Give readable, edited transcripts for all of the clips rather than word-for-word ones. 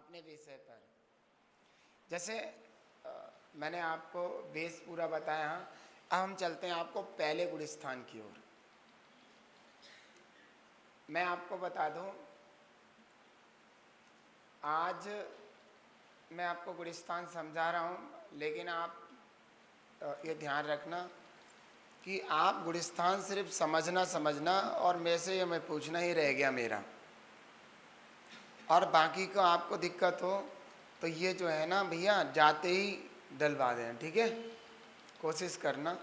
अपने विषय पर। जैसे मैंने आपको बेस पूरा बताया, अब हम चलते हैं आपको पहले गुण स्थान की ओर। मैं आपको बता दूं, आज मैं आपको गुण स्थान समझा रहा हूं, लेकिन आप ये ध्यान रखना कि आप गुण स्थान सिर्फ समझना और मेरे से ये मैं पूछना ही रह गया मेरा, और बाकी को आपको दिक्कत हो तो ये जो है ना भैया जाते ही डलवा देना, ठीक है? कोशिश करना,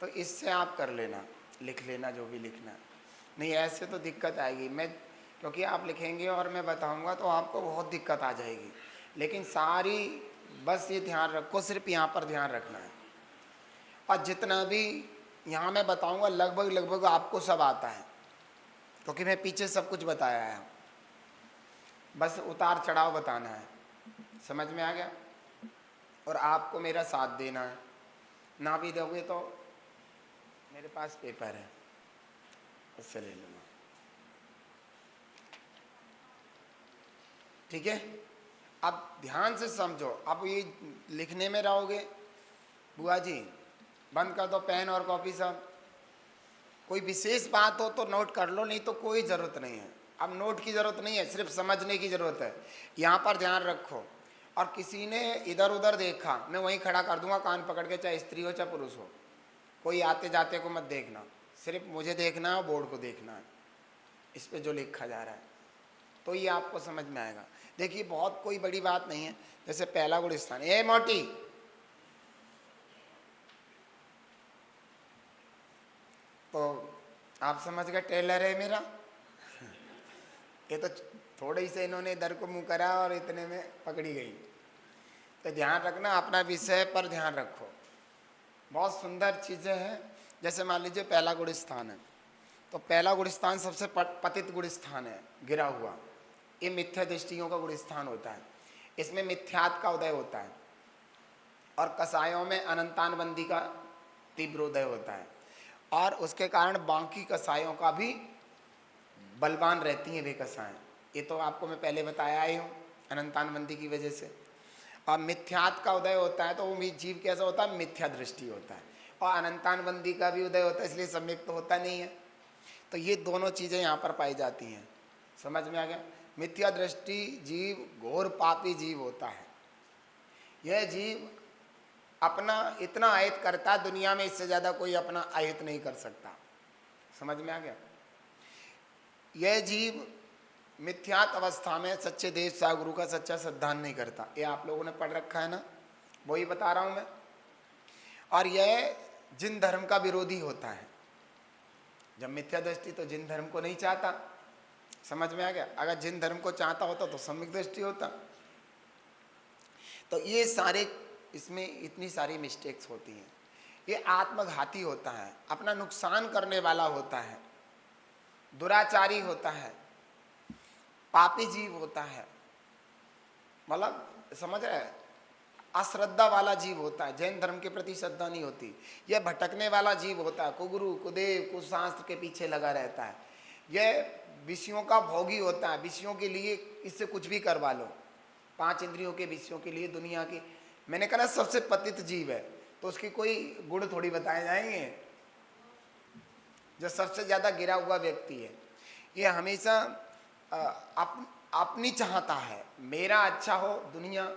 तो इससे आप कर लेना, लिख लेना जो भी लिखना है। नहीं ऐसे तो दिक्कत आएगी, मैं क्योंकि आप लिखेंगे और मैं बताऊंगा तो आपको बहुत दिक्कत आ जाएगी। लेकिन सारी बस ये ध्यान रखो, सिर्फ यहाँ पर ध्यान रखना है, और जितना भी यहाँ मैं बताऊंगा लगभग आपको सब आता है, क्योंकि मैं पीछे सब कुछ बताया है, बस उतार चढ़ाव बताना है। समझ में आ गया? और आपको मेरा साथ देना है, ना भी दोगे तो मेरे पास पेपर है, उससे ले लूँगा, ठीक है? अब ध्यान से समझो, अब ये लिखने में रहोगे, बुआ जी बंद कर दो पेन और कॉपी सब। कोई विशेष बात हो तो नोट कर लो, नहीं तो कोई ज़रूरत नहीं है। अब नोट की ज़रूरत नहीं है, सिर्फ समझने की ज़रूरत है। यहाँ पर ध्यान रखो, और किसी ने इधर उधर देखा, मैं वहीं खड़ा कर दूंगा कान पकड़ के, चाहे स्त्री हो चाहे पुरुष हो। कोई आते जाते को मत देखना, सिर्फ मुझे देखना है, बोर्ड को देखना है, इस पे जो लिखा जा रहा है, तो ये आपको समझ में आएगा। देखिए बहुत कोई बड़ी बात नहीं है। जैसे पहला गुण स्थान, ए मोटी, तो आप समझ गए टेलर है मेरा। ये तो थोड़े ही से इन्होंने इधर को मुंह करा और इतने में पकड़ी गई। तो ध्यान रखना, अपना विषय पर ध्यान रखो। बहुत सुंदर चीज़ें हैं। जैसे मान लीजिए पहला गुण स्थान है, तो पहला गुण स्थान सबसे पतित गुण स्थान है, गिरा हुआ। ये मिथ्या दृष्टियों का गुण स्थान होता है, इसमें मिथ्यात्व का उदय होता है, और कसायों में अनंतानबंदी का तीव्र उदय होता है, और उसके कारण बाकी कसायों का भी बलवान रहती हैं वे कसाएं। ये तो आपको मैं पहले बताया ही हूँ, अनंतानबंदी की वजह से। और मिथ्यात्व का उदय होता है तो वो जीव कैसा होता है? मिथ्या दृष्टि होता है, और अनंतानबंदी का भी उदय होता है, इसलिए सम्यक तो होता नहीं है। तो ये दोनों चीज़ें यहाँ पर पाई जाती हैं। समझ में आ गया? मिथ्या दृष्टि जीव घोर पापी जीव होता है। यह जीव अपना इतना अहित करता है, दुनिया में इससे ज़्यादा कोई अपना अहित नहीं कर सकता। समझ में आ गया? यह जीव मिथ्यात अवस्था में सच्चे देव सा गुरु का सच्चा श्रद्धान नहीं करता। ये आप लोगों ने पढ़ रखा है ना, वही बता रहा हूँ मैं। और यह जिन धर्म का विरोधी होता है। जब मिथ्या दृष्टि तो जिन धर्म को नहीं चाहता। समझ में आ गया? अगर जिन धर्म को चाहता होता तो सम्यक दृष्टि होता। तो ये सारे, इसमें इतनी सारी मिस्टेक्स होती हैं। ये आत्मघाती होता है, अपना नुकसान करने वाला होता है, दुराचारी होता है, पापी जीव होता है, मतलब समझ रहे हैं, अश्रद्धा वाला जीव होता है, जैन धर्म के प्रति श्रद्धा नहीं होती। यह भटकने वाला जीव होता है, कुगुरु कुदेव कुशास्त्र के पीछे लगा रहता है। यह विषयों का भोगी होता है, विषयों के लिए इससे कुछ भी करवा लो, 5 इंद्रियों के विषयों के लिए, दुनिया की। मैंने कहा सबसे पतित जीव है, तो उसकी कोई गुण थोड़ी बताए जाएंगे। जो सबसे ज्यादा गिरा हुआ व्यक्ति है, ये हमेशा अपनी चाहता है, मेरा अच्छा हो, दुनिया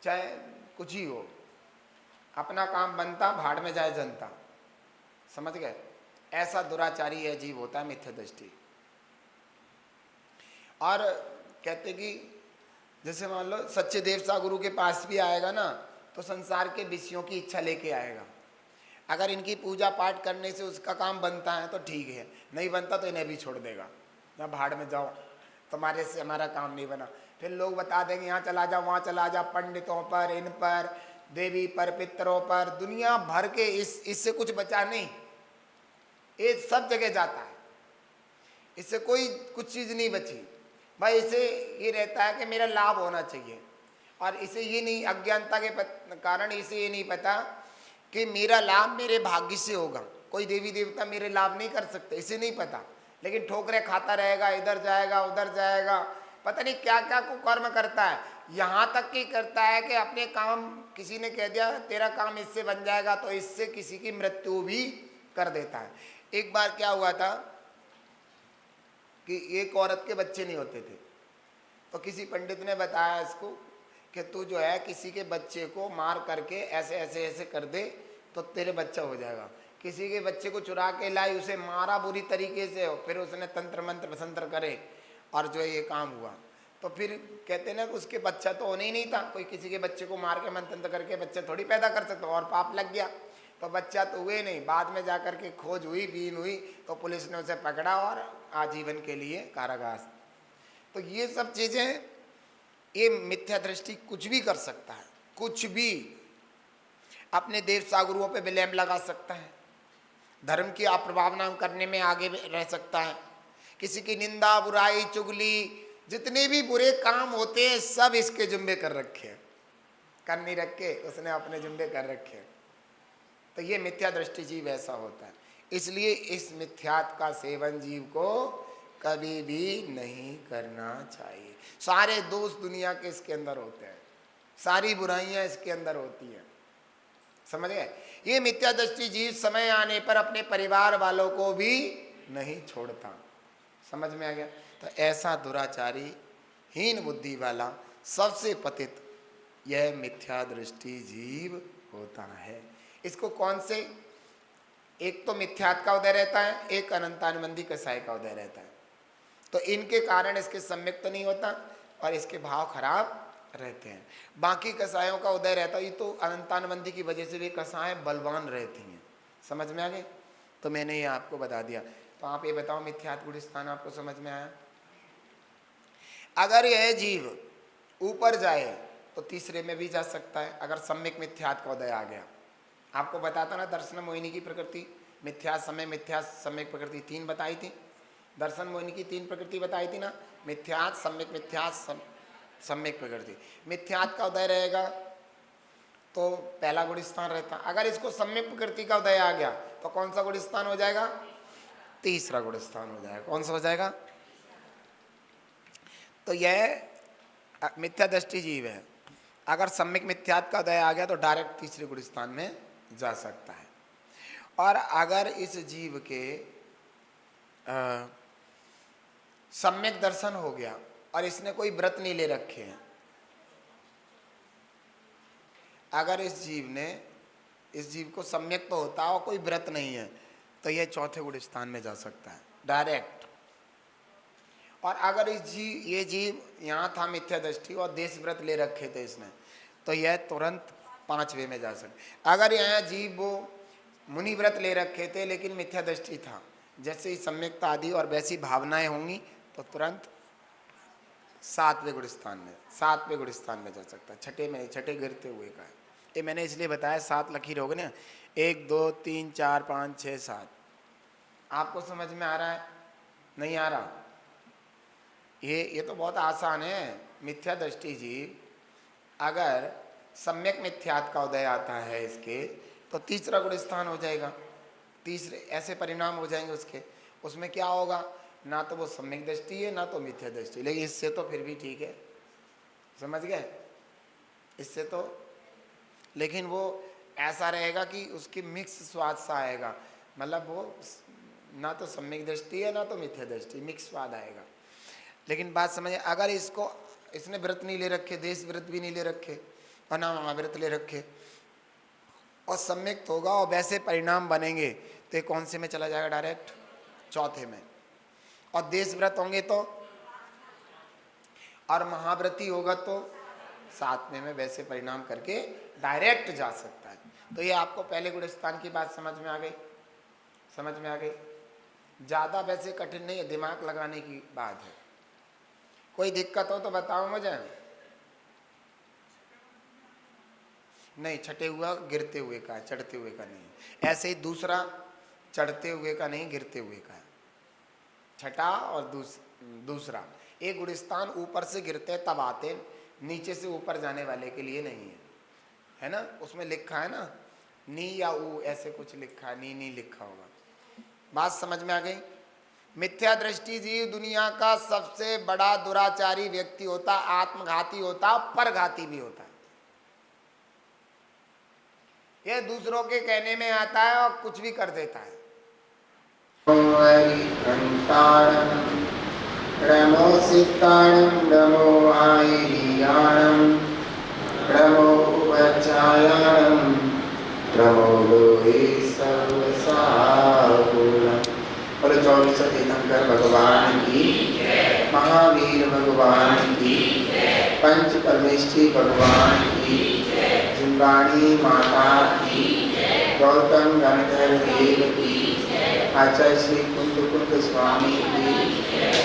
चाहे कुछ ही हो, अपना काम बनता, भाड़ में जाए जनता। समझ गए? ऐसा दुराचारी है जीव होता है मिथ्या दृष्टि। और कहते कि जैसे मान लो सच्चे देव सा गुरु के पास भी आएगा ना, तो संसार के विषयों की इच्छा लेके आएगा। अगर इनकी पूजा पाठ करने से उसका काम बनता है तो ठीक है, नहीं बनता तो इन्हें भी छोड़ देगा, या भाड़ में जाओ, तुम्हारे से हमारा काम नहीं बना। फिर लोग बता देंगे यहाँ चला जा, वहाँ चला जा, पंडितों पर, इन पर, देवी पर, पितरों पर, दुनिया भर के, इससे कुछ बचा नहीं। ये सब जगह जाता है, इससे कोई कुछ चीज़ नहीं बची भाई। इसे ये रहता है कि मेरा लाभ होना चाहिए, और इसे ये नहीं, अज्ञानता के कारण इसे ये नहीं पता कि मेरा लाभ मेरे भाग्य से होगा। कोई देवी देवता मेरे लाभ नहीं कर सकते, इसे नहीं पता। लेकिन ठोकरे खाता रहेगा, इधर जाएगा उधर जाएगा, पता नहीं क्या क्या को कर्म करता है, यहाँ तक कि करता है कि अपने काम, किसी ने कह दिया तेरा काम इससे बन जाएगा, तो इससे किसी की मृत्यु भी कर देता है। एक बार क्या हुआ था कि एक औरत के बच्चे नहीं होते थे, तो किसी पंडित ने बताया इसको कि तू जो है किसी के बच्चे को मार करके ऐसे ऐसे ऐसे कर दे तो तेरे बच्चा हो जाएगा। किसी के बच्चे को चुरा के लाई, उसे मारा बुरी तरीके से, फिर उसने तंत्र मंत्र बसंत्र करे और जो है ये काम हुआ। तो फिर कहते ना कि उसके बच्चा तो होने ही नहीं था, कोई किसी के बच्चे को मार के मंत्र करके बच्चा थोड़ी पैदा कर सकता, और पाप लग गया। तो बच्चा तो हुए नहीं। बाद में जाकर के खोज हुई, बीन हुई, तो पुलिस ने उसे पकड़ा और आजीवन के लिए कारागार। तो ये सब चीजें, ये मिथ्या दृष्टि कुछ भी कर सकता है, कुछ भी। अपने देवता गुरुओं पे विलेम लगा सकता है, धर्म की अप्रभावना करने में आगे रह सकता है, किसी की निंदा बुराई चुगली जितने भी बुरे काम होते हैं सब इसके जुम्बे कर रखे हैं, कर नहीं रखे, उसने अपने जुम्बे कर रखे हैं। तो ये मिथ्या दृष्टि जीव ऐसा होता है। इसलिए इस मिथ्यात का सेवन जीव को कभी भी नहीं करना चाहिए। सारे दोष दुनिया के इसके अंदर होते हैं, सारी बुराइयां इसके अंदर होती हैं, समझ गए। ये मिथ्या दृष्टि जीव समय आने पर अपने परिवार वालों को भी नहीं छोड़ता, समझ में आ गया। तो ऐसा दुराचारी हीन बुद्धि वाला सबसे पतित यह मिथ्या दृष्टि जीव होता है। इसको कौन से, एक तो मिथ्यात का उदय रहता है, एक अनंतानुबंधी कसाय का उदय रहता है। तो इनके कारण इसके सम्यक तो नहीं होता और इसके भाव खराब रहते हैं। बाकी कसायों का उदय रहता है, तो अनंतानुबंधी की वजह से भी कसाएं बलवान रहती हैं, समझ में आ गए। तो मैंने ये आपको बता दिया। तो आप ये बताओ मिथ्यात गुण स्थान आपको समझ में आया। अगर यह जीव ऊपर जाए तो तीसरे में भी जा सकता है, अगर सम्यक मिथ्यात का उदय आ गया। आपको बताता ना दर्शन मोहिनी की प्रकृति, मिथ्या समय मिथ्या सम्यक प्रकृति तीन बताई थी। दर्शन मोहिनी की तीन प्रकृति बताई थी ना, मिथ्यात सम्यक मिथ्यात सम्यक प्रकृति। मिथ्यात का उदय रहेगा तो पहला गुण स्थान रहता। अगर इसको सम्यक प्रकृति का उदय आ गया तो कौन सा गुण स्थान हो जाएगा, तीसरा गुण स्थान हो जाएगा। कौन सा हो जाएगा। तो यह मिथ्या दृष्टि जीव है, अगर सम्यक मिथ्यात का उदय आ गया तो डायरेक्ट तीसरे गुण स्थान में जा सकता है। और अगर इस जीव के सम्यक दर्शन हो गया और इसने कोई व्रत नहीं ले रखे हैं, अगर इस जीव को सम्यक तो होता है और कोई व्रत नहीं है, तो यह चौथे गुण स्थान में जा सकता है डायरेक्ट। और अगर ये जीव यहाँ था मिथ्या दृष्टि और देश व्रत ले रखे थे इसने, तो यह तुरंत पांचवे में जा सकता। अगर यहाँ जीव वो मुनि व्रत ले रखे थे लेकिन मिथ्या दृष्टि था, जैसे ही सम्यकता आदि और वैसी भावनाएं होंगी, तो तुरंत सातवें गुण स्थान में जा सकता है। छठे में, छठे गिरते हुए का है। ये मैंने इसलिए बताया 7 लकीर हो गए ना, 1 2 3 4 5 6 7। आपको समझ में आ रहा है, नहीं आ रहा। ये तो बहुत आसान है। मिथ्या दृष्टि जीव अगर सम्यक मिथ्यात का उदय आता है इसके, तो तीसरा गुण स्थान हो जाएगा। तीसरे ऐसे परिणाम हो जाएंगे उसके। उसमें क्या होगा, ना तो वो सम्यक दृष्टि है ना तो मिथ्या दृष्टि, लेकिन इससे तो फिर भी ठीक है, समझ गए। इससे तो, लेकिन वो ऐसा रहेगा कि उसकी मिक्स स्वाद सा आएगा, मतलब वो ना तो सम्यक दृष्टि है ना तो मिथ्या दृष्टि, मिक्स स्वाद आएगा। लेकिन बात समझिए, अगर इसने व्रत नहीं ले रखे, देश व्रत भी नहीं ले रखे और ना महाव्रत ले रखे, और सम्यक होगा और वैसे परिणाम बनेंगे, तो ये कौन से में चला जाएगा, डायरेक्ट चौथे में। और देश व्रत होंगे तो, और महाव्रती होगा तो 7वें में वैसे परिणाम करके डायरेक्ट जा सकता है। तो ये आपको पहले गुण स्थान की बात समझ में आ गई, समझ में आ गई। ज़्यादा वैसे कठिन नहीं है, दिमाग लगाने की बात है। कोई दिक्कत हो तो बताओ मुझे। नहीं, छठे हुआ गिरते हुए का, चढ़ते हुए का नहीं। ऐसे ही दूसरा चढ़ते हुए का नहीं, गिरते हुए का है। छठा और दूसरा, एक गुण स्थान ऊपर से गिरते तब आते, नीचे से ऊपर जाने वाले के लिए नहीं है ना। उसमें लिखा है ना, नी या ऊ ऐसे कुछ लिखा है, नी लिखा होगा। बात समझ में आ गई। मिथ्या दृष्टि जीव दुनिया का सबसे बड़ा दुराचारी व्यक्ति होता, आत्मघाती होता, परघाती भी होता है। ये दूसरों के कहने में आता है और कुछ भी कर देता है। नमो सिताणं नमो आयियाणं नमो उपचायाणं नमो लोहे सर्वसाहुणं। बोलो 24 तीर्थंकर भगवान की, महावीर भगवान की, पंच परमेष्ठी भगवान की, जिम्बाणी माता की, गौतम गणधर देव की, आचार्य श्री कुंद स्वामी की,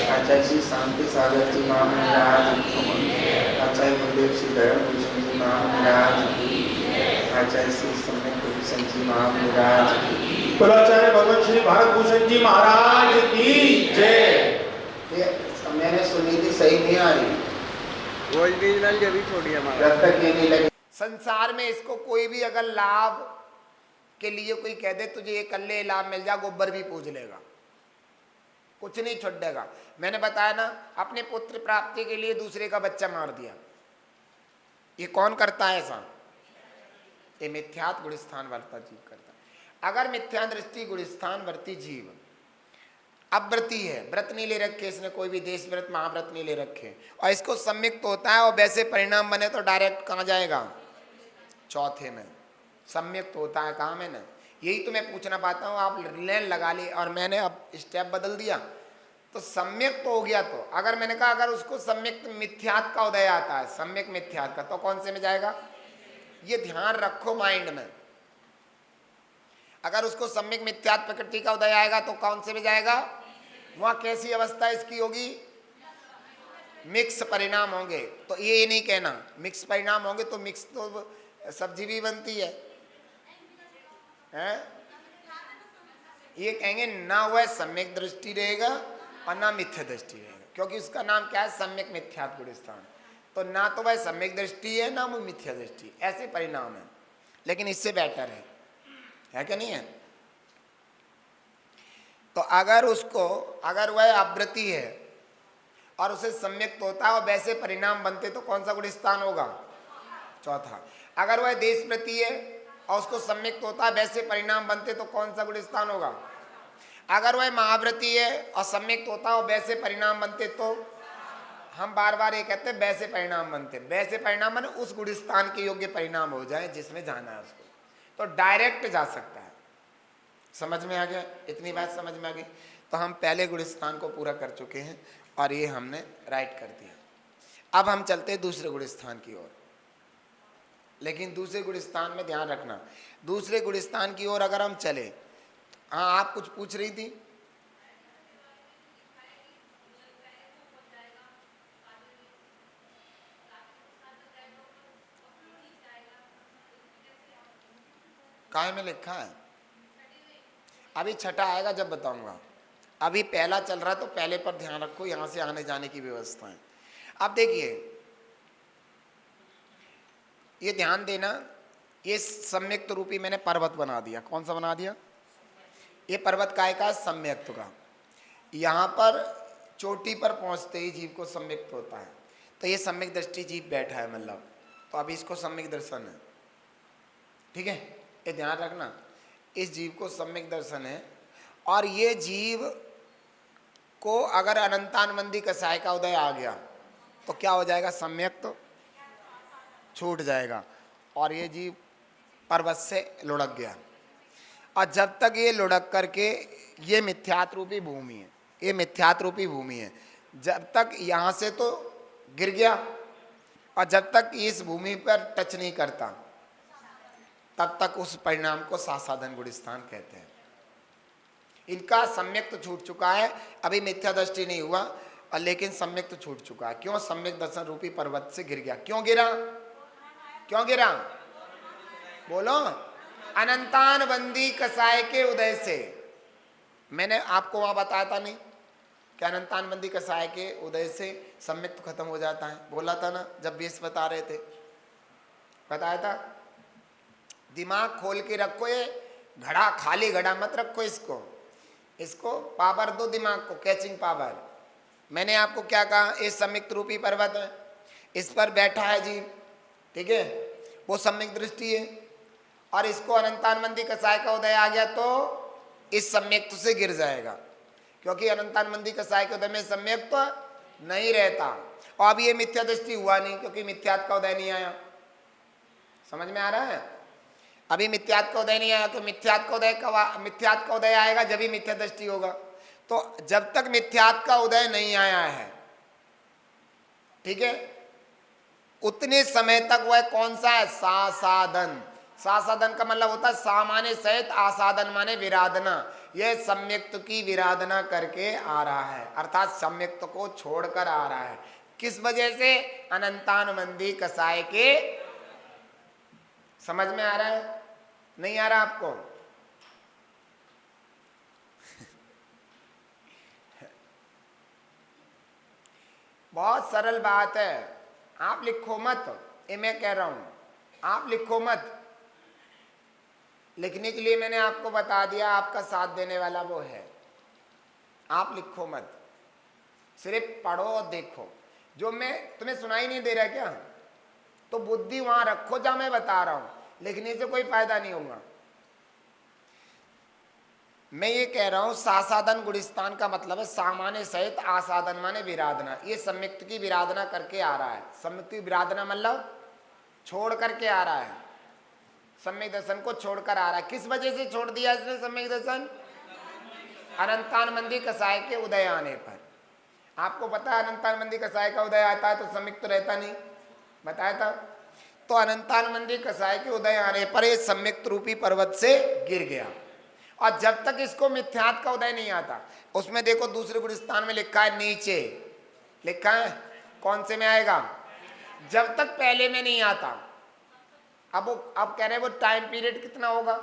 आचार्य श्री शांति सागर जी महाराज की, आचार्य गुरुदेव श्री धर्मभूषण जी महाराज की, आचार्य श्री सम्यक भूषण जी महाराज की, आचार्य भगवान श्री भारत भूषण जी महाराज की जय। मैंने सुनी थी, सही नहीं आ रही, वो ओरिजिनल जब भी छोड़ी हमारा जब तक ये नहीं लगी। संसार में इसको कोई भी अगर लाभ के लिए कोई कह दे तुझे ये कल्ले लाभ मिल जा, गोबर भी पूज लेगा, कुछ नहीं छुड़ेगा। मैंने बताया ना, अपने पुत्र प्राप्ति के लिए दूसरे का बच्चा मार दिया। ये कौन करता है ऐसा? ये मिथ्यात गुणस्थान वर्ता जीव करता है। अगर मिथ्या दृष्टि गुणस्थान वर्ती जीव अव्रती है, व्रत नहीं ले रखे इसने, कोई भी देश व्रत महाव्रत नहीं ले रखे, और इसको सम्यक्त होता है और वैसे परिणाम बने तो डायरेक्ट कहाँ जाएगा? चौथे में सम्यक्त होता है। कहाँ में ना, यही तो मैं पूछना पाता हूँ। आप लाइन लगा ली और मैंने अब स्टेप बदल दिया तो सम्यक्त हो गया। तो अगर मैंने कहा अगर उसको सम्यक्त मिथ्यात का उदय आता है, सम्यक मिथ्यात का, तो कौन से में जाएगा? ये ध्यान रखो माइंड में। अगर उसको सम्यक मिथ्यात प्रकृति का उदय आएगा तो कौन से में जाएगा? वहां कैसी अवस्था इसकी होगी? मिक्स परिणाम होंगे। तो ये नहीं कहना मिक्स परिणाम होंगे, तो मिक्स तो सब्जी भी बनती है, हैं? ये कहेंगे ना वह सम्यक दृष्टि रहेगा और ना मिथ्या दृष्टि रहेगा, क्योंकि उसका नाम क्या है? सम्यक मिथ्यात गुणस्थान। तो ना तो वह सम्यक दृष्टि है ना वो मिथ्या दृष्टि, ऐसे परिणाम है। लेकिन इससे बेटर है क्या नहीं है? तो अगर वह अव्रती है और उसे सम्यक्त होता है और वैसे परिणाम बनते तो कौन सा गुणस्थान होगा? चौथा। अगर वह देशप्रति है और उसको सम्यक्त होता है वैसे परिणाम बनते तो कौन सा गुणस्थान होगा? अगर वह महाव्रती है और सम्यक्त होता है और वैसे परिणाम बनते तो हम बार बार ये कहते हैं वैसे परिणाम बनते। वैसे परिणाम बने उस गुणस्थान के योग्य परिणाम हो जाए जिसमें जाना है उसको, तो डायरेक्ट जा सकता है। समझ में आ गया? इतनी बात समझ में आ गई? तो हम पहले गुणस्थान को पूरा कर चुके हैं और ये हमने राइट कर दिया। अब हम चलते हैं दूसरे गुणस्थान की ओर। लेकिन दूसरे गुणस्थान में ध्यान रखना, दूसरे गुणस्थान की ओर अगर हम चले, हाँ आप कुछ पूछ रही थी? काय में लिखा है? अभी छठा आएगा जब बताऊंगा। अभी पहला चल रहा है तो पहले पर ध्यान रखो, यहां से आने जाने की व्यवस्था है। अब देखिए, ये ध्यान देना, ये सम्यक्त रूपी मैंने पर्वत बना दिया। कौन सा बना दिया? ये पर्वत काय का? सम्यक्त का। यहाँ पर चोटी पर पहुँचते ही जीव को सम्यक्त होता है, तो ये सम्यक दृष्टि जीव बैठा है, मतलब तो अभी इसको सम्यक दर्शन है। ठीक है, ये ध्यान रखना, इस जीव को सम्यक दर्शन है। और ये जीव को अगर अनंतानबंदी कसाय का उदय आ गया तो क्या हो जाएगा? सम्यक तो छूट जाएगा और ये जीव पर्वत से लुढ़क गया। और जब तक ये लुढ़क करके, ये मिथ्यात रूपी भूमि है, ये मिथ्यात रूपी भूमि है, जब तक यहाँ से तो गिर गया और जब तक इस भूमि पर टच नहीं करता तब तक उस परिणाम को सासाधन गुणस्थान कहते हैं। इनका सम्यक तो छूट चुका है, अभी मिथ्या दृष्टि नहीं हुआ और लेकिन सम्यक तो छूट चुका है। क्यों? सम्यक दर्शन रूपी पर्वत से गिर गया। क्यों गिरा? क्यों गिरा? बोलो। अनंतानबंदी कसाय के उदय से। मैंने आपको वहां बताया था नहीं कि अनंतानबंदी कसाय के उदय से सम्यक तो खत्म हो जाता है? बोला था ना जब बेस बता रहे थे, बताया था। दिमाग खोल के रखो, ये घड़ा खाली घड़ा मत रखो इसको। इसको पावर दो दिमाग को, कैचिंग पावर। मैंने आपको क्या कहा, ये सम्यक रूपी पर्वत है, इस पर बैठा है जीव, ठीक है, वो सम्यक दृष्टि है। और इसको अनंतानमंदी कसाय का उदय आ गया तो इस सम्यक्त से गिर जाएगा, क्योंकि अनंतानमंदी कसाय के उदय में सम्यक्त तो नहीं रहता। और अब ये मिथ्या दृष्टि हुआ नहीं, क्योंकि मिथ्यात्व का उदय नहीं आया। समझ में आ रहा है? अभी मिथ्यात्व का उदय नहीं आया, तो मिथ्यात्व का उदय आएगा जब ही मिथ्या दृष्टि होगा। तो जब तक मिथ्यात्व का उदय नहीं आया है, ठीक है, उतने समय तक वह कौन सा है, सासाधन। सासाधन का मतलब होता है सामान्य सहित, आसाधन माने विराधना। यह सम्यक्त की विराधना करके आ रहा है, अर्थात सम्यक्त को छोड़कर आ रहा है। किस वजह से, अनंतानुबंधी कसाय के। समझ में आ रहा है, नहीं आ रहा आपको? बहुत सरल बात है, आप लिखो मत, ये मैं कह रहा हूं, आप लिखो मत। लिखने के लिए मैंने आपको बता दिया, आपका साथ देने वाला वो है। आप लिखो मत, सिर्फ पढ़ो और देखो। जो मैं तुम्हें सुनाई नहीं दे रहा क्या, तो बुद्धि वहां रखो जहां मैं बता रहा हूं, लिखने से कोई फायदा नहीं होगा। मैं ये कह रहा हूं, सासाधन गुणस्थान का मतलब है सामान्य सहित, आसाधन माने विराधना। ये सम्यक्त की विराधना करके आ रहा है। सम्यक्त की विराधना मतलब छोड़ करके आ रहा है, सम्यक दर्शन को छोड़कर आ रहा है। किस वजह से छोड़ दिया इसने सम्यक दर्शन? अनंतानमंदी कसाय के उदय आने पर। आपको पता है अनंतानमंदी कसाय का उदय आता है तो सम्यक तो रहता नहीं, बताया था। तो अनंतानमंदी कसाय के उदय आने पर ये सम्यक रूपी पर्वत से गिर गया। और जब तक इसको मिथ्यात्व का उदय नहीं आता, उसमें देखो दूसरे गुणस्थान में लिखा है, नीचे लिखा है, कौन से में आएगा, जब तक पहले में नहीं आता। अब कह रहे हैं वो टाइम पीरियड कितना होगा,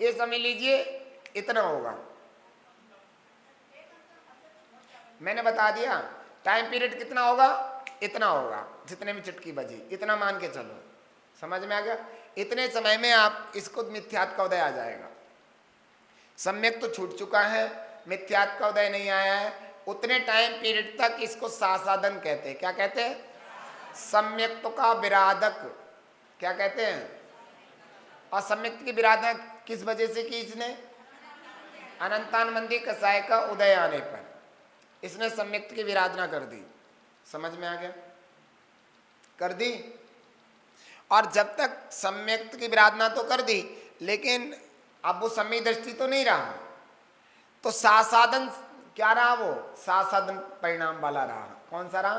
ये समझ लीजिए इतना होगा। मैंने बता दिया टाइम पीरियड कितना होगा, इतना होगा, जितने में चुटकी बजी, इतना मान के चलो। समझ में आ गया? इतने समय में आप इसको मिथ्यात्व का उदय आ जाएगा। सम्यक तो छूट चुका है, मिथ्यात्व का उदय नहीं आया है, उतने टाइम पीरियड तक इसको सासाधन कहते हैं। क्या कहते हैं? सम्यक्त का विराधक क्या कहते हैं? और सम्यक्त की विराधना किस वजह से की इसने? अनंतानमंदी कसाय का उदय आने पर इसने सम्यक्त की विराधना कर दी। समझ में आ गया? कर दी। और जब तक सम्यक्त की विराधना तो कर दी, लेकिन अब वो सम्यक दृष्टि तो नहीं रहा, तो सासाधन क्या रहा, वो सासाधन परिणाम वाला रहा। कौन सा रहा?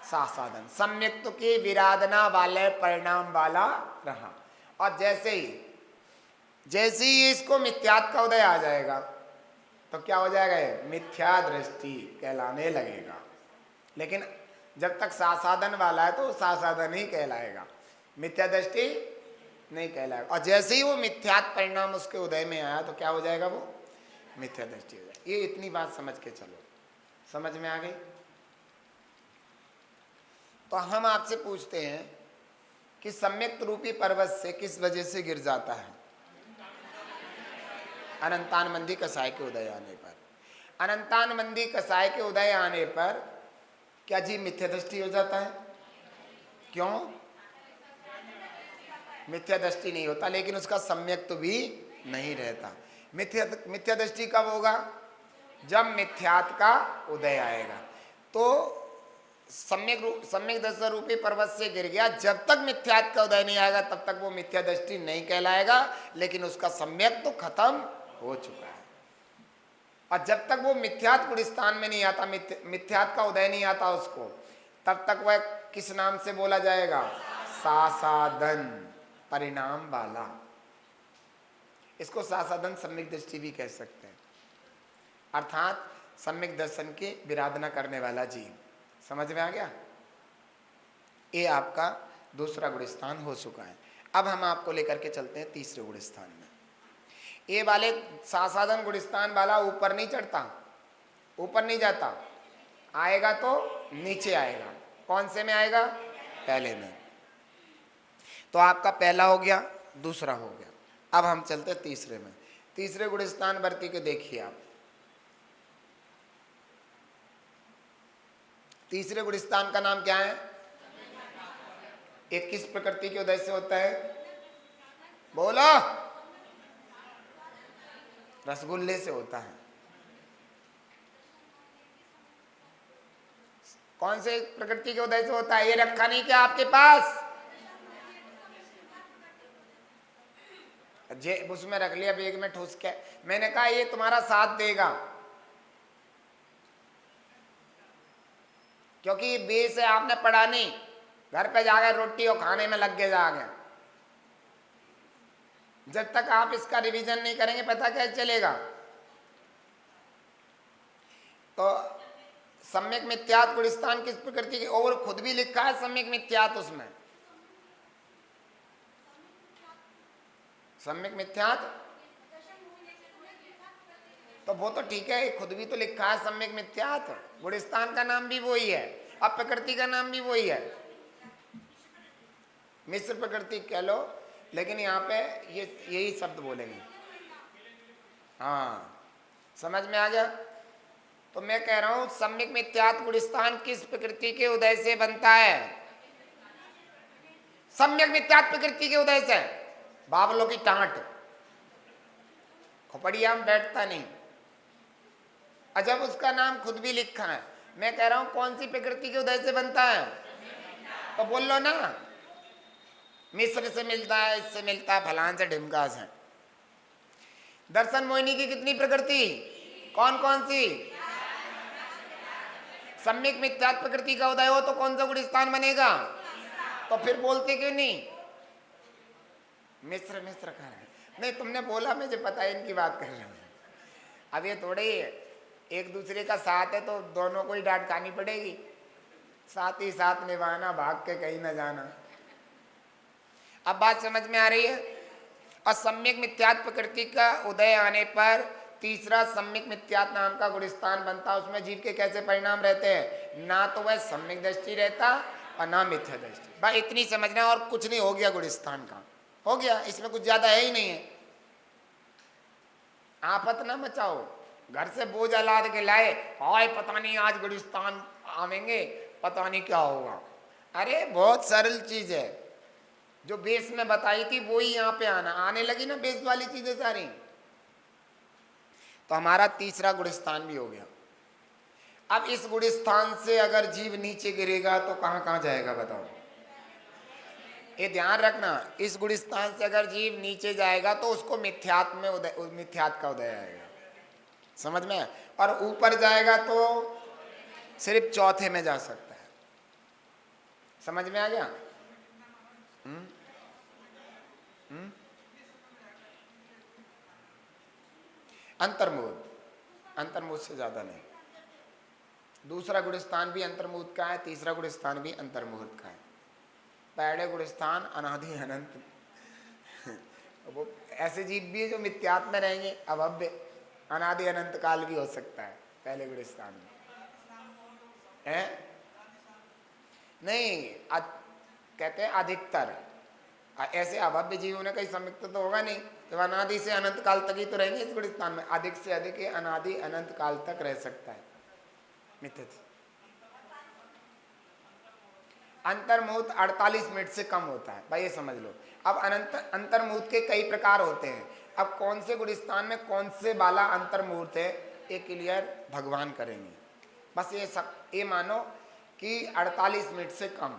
सासाधन, सम्यक्त की विराधना वाले परिणाम वाला रहा। और जैसे ही इसको मिथ्यात्व का उदय आ जाएगा तो क्या हो जाएगा, ये मिथ्या दृष्टि कहलाने लगेगा। लेकिन जब तक सासाधन वाला है तो सासाधन ही कहलाएगा, मिथ्या दृष्टि नहीं कहलाएगा। और जैसे ही वो मिथ्यात्व परिणाम उसके उदय में आया तो क्या हो जाएगा, वो मिथ्या दृष्टि हो जाएगी। ये इतनी बात समझ के चलो। समझ में आ गई? तो हम आपसे पूछते हैं कि सम्यक रूपी पर्वत से किस वजह से गिर जाता है? अनंतानमंदी कसाय के उदय आने पर। अनंतानमंदी कसाय के उदय आने पर क्या जी मिथ्या दृष्टि हो जाता है? क्यों? मिथ्या दृष्टि नहीं होता, लेकिन उसका सम्यक तो भी नहीं रहता। मिथ्या दृष्टि कब होगा? जब मिथ्यात्व का उदय आएगा। तो सम्यक दृष्टि रूपी पर्वत से गिर गया, जब तक मिथ्यात्व का उदय नहीं आएगा तब तक वो मिथ्या दृष्टि नहीं कहलाएगा, लेकिन उसका सम्यक तो खत्म हो चुका है। और जब तक वो मिथ्यात्व गुणस्थान में नहीं आता, मिथ्यात्व का उदय नहीं आता उसको, तब तक वह किस नाम से बोला जाएगा? सासाधन परिणाम वाला। इसको सासाधन सम्यक दृष्टि भी कह सकते हैं, अर्थात सम्यक दर्शन की विराधना करने वाला जीव। समझ में आ गया? ये आपका दूसरा गुणस्थान हो चुका है। अब हम आपको लेकर के चलते हैं तीसरे गुणस्थान में। ये वाले सासाधन गुणस्थान वाला ऊपर नहीं चढ़ता, ऊपर नहीं जाता, आएगा तो नीचे आएगा। कौन से में आएगा? पहले में। तो आपका पहला हो गया, दूसरा हो गया। अब हम चलते हैं तीसरे में। तीसरे गुणस्थान वर्ती के देखिए आप, तीसरे गुलिस्तान का नाम क्या है? ये किस प्रकृति के उदय से होता है? बोलो। रसगुल्ले से होता है। कौन से प्रकृति के उदय से होता है? ये रखा नहीं क्या आपके पास? जे उसमें रख लिया बैग में ठूस के। मैंने कहा ये तुम्हारा साथ देगा, क्योंकि ये बेस है, आपने पढ़ा नहीं, घर पे जाकर रोटी और खाने में लग गए जाके। जब तक आप इसका रिवीजन नहीं करेंगे पता कैसे चलेगा? तो सम्यक मिथ्यात्व गुलिस्तान किस प्रकृति की, और खुद भी लिखा है सम्यक मिथ्यात्व उसमें। सम्यक मिथ्यात्व तो वो तो ठीक है, खुद भी तो लिखा है सम्यक मिथ्यात्व। गुलिस्तान का नाम भी वही है, अब प्रकृति का नाम भी वही है, मिश्र प्रकृति कह लो, लेकिन यहाँ पे ये यही शब्द बोलेंगे। हाँ, समझ में आ गया? तो मैं कह रहा हूं सम्यक मिथ्यात्व गुलिस्तान किस प्रकृति के उदय से बनता है? सम्यक मिथ्यात्व प्रकृति के उदय से। बाबलों की टांट खोपड़िया में बैठता नहीं। अजब उसका नाम खुद भी लिखा है। मैं कह रहा हूं कौन सी प्रकृति के उदय से बनता है? तो बोल लो ना, मिस्र से मिलता है, इससे मिलता है, फलान से ढिमका से। दर्शन मोहिनी की कितनी प्रकृति? कौन कौन सी? सम्यक मिथ्यात्व प्रकृति का उदय हो तो कौन सा गुलिस्तान बनेगा? तो फिर बोलते क्यों नहीं? मिस्र मिस्र कर रहे हैं। नहीं, तुमने बोला, मुझे पता है इनकी बात कर रहे हैं। अब ये थोड़े एक दूसरे का साथ है तो दोनों को ही डांट खानी पड़ेगी। साथ ही साथ निभाना, भाग के कहीं न जाना। अब बात समझ में आ रही है? और सम्यक मिथ्यात्व प्रकृति का उदय आने पर तीसरा सम्यक मिथ्यात्व नाम का गुलिस्तान बनता। उसमें जीव के कैसे परिणाम रहते हैं? ना तो वह सम्यक दृष्टि रहता और ना मिथ्या दृष्टि। भाई इतनी समझना, और कुछ नहीं, हो गया गुलिस्तान का, हो गया। इसमें कुछ ज्यादा है ही नहीं है। आफत ना मचाओ, घर से बोझ लाद के लाए, हाय पता नहीं आज गुलिस्तान आवेंगे, पता नहीं क्या होगा। अरे बहुत सरल चीज है, जो बेस में बताई थी वो ही यहाँ पे आने लगी ना, बेस वाली चीजें सारी। तो हमारा तीसरा गुलिस्तान भी हो गया। अब इस गुलिस्तान से अगर जीव नीचे गिरेगा तो कहां कहां जाएगा बताओ? ये ध्यान रखना, इस गुलिस्तान से अगर जीव नीचे जाएगा तो उसको मिथ्यात्व में उदय, मिथ्यात्व का उदय आएगा। समझ में? और ऊपर जाएगा तो सिर्फ चौथे में जा सकता है। समझ में आ गया? अंतर्मुद, अंतर्मुद से ज्यादा नहीं। दूसरा गुलिस्तान भी अंतर्मुद का है, तीसरा गुलिस्तान भी अंतर्मुद का है। पहले गुलिस्तान अनादि अनंत। वो ऐसे जीव भी है जो मिथ्यात्व में रहेंगे, अभव्य, अनादि अनंत काल भी हो सकता है पहले गुलिस्तान में है। नहीं, कहते हैं अधिकतर ऐसे अभव्य जीवों ने कहीं सम्यक्त तो होगा नहीं, तो अनादि से अनंत काल तक ही तो रहेंगे इस गुलिस्तान में। अधिक से अधिक अनादि अनंत काल तक रह सकता है मिथ्या। अंतर्मुहूर्त 48 मिनट से कम होता है, भाई ये समझ लो। अब अंतर्मुहूर्त के कई प्रकार होते हैं। अब कौन से गुलिस्तान में कौन से वाला अंतर्मुहूर्त है ये क्लियर भगवान करेंगे। बस ये सब ये मानो कि 48 मिनट से कम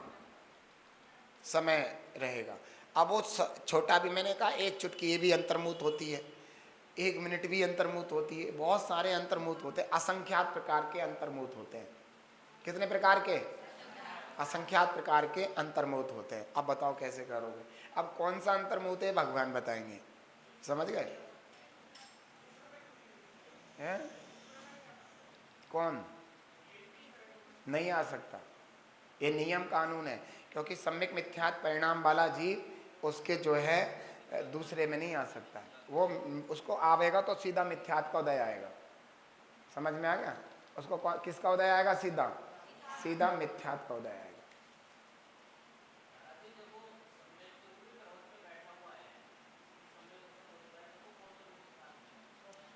समय रहेगा। अब वो छोटा भी, मैंने कहा एक चुटकी ये भी अंतर्मुहूर्त होती है, 1 मिनट भी अंतर्मुहूर्त होती है, बहुत सारे अंतर्मुहूर्त होते हैं, असंख्यात प्रकार के अंतर्मुहूर्त होते हैं। कितने प्रकार के? असंख्यात प्रकार के अंतर्मुहूर्त होते हैं। अब बताओ कैसे करोगे? अब कौन सा अंतर्मुहूर्त है भगवान बताएंगे। समझ गए? हैं? कौन नहीं आ सकता? ये नियम कानून है, क्योंकि सम्यक मिथ्यात्व परिणाम वाला जीव उसके जो है दूसरे में नहीं आ सकता। वो उसको आवेगा तो सीधा मिथ्यात्व का उदय आएगा। समझ में आ गया? उसको किसका उदय आएगा? सीधा सीधा मिथ्यात्व का उदय आएगा।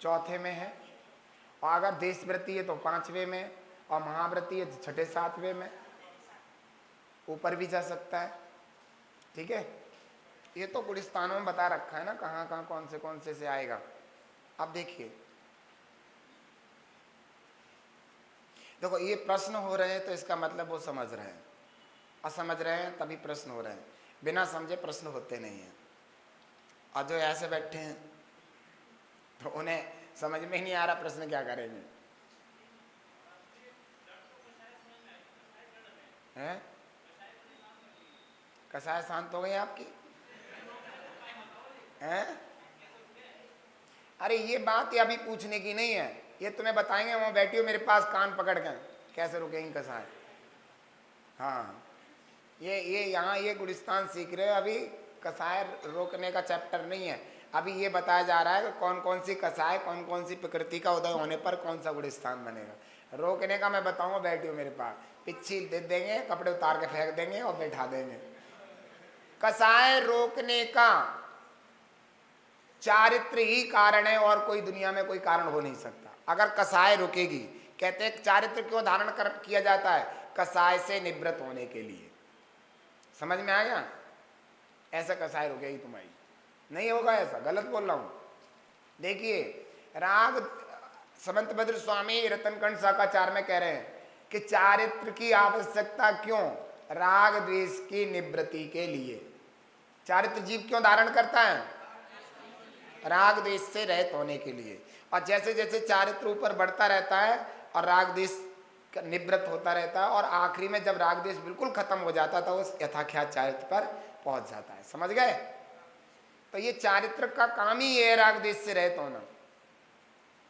चौथे में है, और अगर देशवृत्ति है तो 5वें में, और महाव्रती है छठे सातवें में, ऊपर भी जा सकता है। ठीक है, ये तो कुछ स्थानों में बता रखा है ना, कहाँ कहाँ कौन से आएगा। अब देखिए, देखो ये प्रश्न हो रहे हैं तो इसका मतलब वो समझ रहे हैं, और समझ रहे हैं तभी प्रश्न हो रहे हैं, बिना समझे प्रश्न होते नहीं हैं। और जो ऐसे बैठे हैं तो उन्हें समझ में ही नहीं आ रहा प्रश्न क्या करेंगे। हैं? कसाय शांत हो गई आपकी? हैं? अरे ये बात ये अभी पूछने की नहीं है, ये तुम्हें बताएंगे, वहां बैठी हो मेरे पास कान पकड़ के, कैसे रुकेंगे कसाय। हाँ, ये यहाँ ये गुलिस्तान सीख रहे हो, अभी कसाय रोकने का चैप्टर नहीं है, अभी ये बताया जा रहा है कि कौन कौन सी कसाय, कौन कौन सी प्रकृति का उदय होने पर कौन सा गुलिस्तान बनेगा। रोकने का मैं बताऊंगा, बैठी हो मेरे पास, पिच्छी दे देंगे, कपड़े उतार के फेंक देंगे और बैठा देंगे। कसाय रोकने का चारित्र ही कारण है, और कोई दुनिया में कोई कारण हो नहीं सकता। अगर कसाय रुकेगी, कहते हैं चारित्र क्यों धारण किया जाता है? कसाय से निवृत्त होने के लिए। समझ में आ गया? ऐसा कसाय रुकेगी तुम्हारी, नहीं होगा ऐसा, गलत बोल रहा हूं। देखिए, राग समंतभद्र स्वामी रतनकंड शाकाचार में कह रहे हैं कि चारित्र की आवश्यकता क्यों? राग द्वेष की निवृत्ति के लिए। चारित्र जीव क्यों धारण करता है? राग द्वेष से रहित होने के लिए। और जैसे जैसे चारित्र ऊपर बढ़ता रहता है और राग द्वेष निवृत्त होता रहता है, और आखिरी में जब राग द्वेष बिल्कुल खत्म हो जाता था, उस यथाख्यात चारित्र पर पहुंच जाता है। समझ गए? तो ये चारित्र का काम ही ये है, राग द्वेष से रहित होना।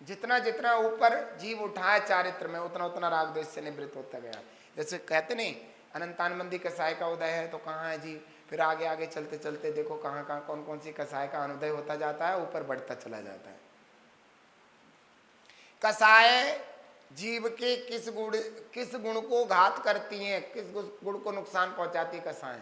जितना जितना ऊपर जीव उठा है चारित्र में, उतना उतना राग द्वेष से निवृत्त होता गया। जैसे कहते नहीं, अनंतानंदी कसाय का उदय है तो कहाँ है जीव, फिर आगे आगे चलते चलते देखो कहाँ कहाँ कौन कौन सी कसाय का अनुदय होता जाता है, ऊपर बढ़ता चला जाता है। कसाय जीव के किस गुण को घात करती हैं, किस गुण को नुकसान पहुंचाती कसाय?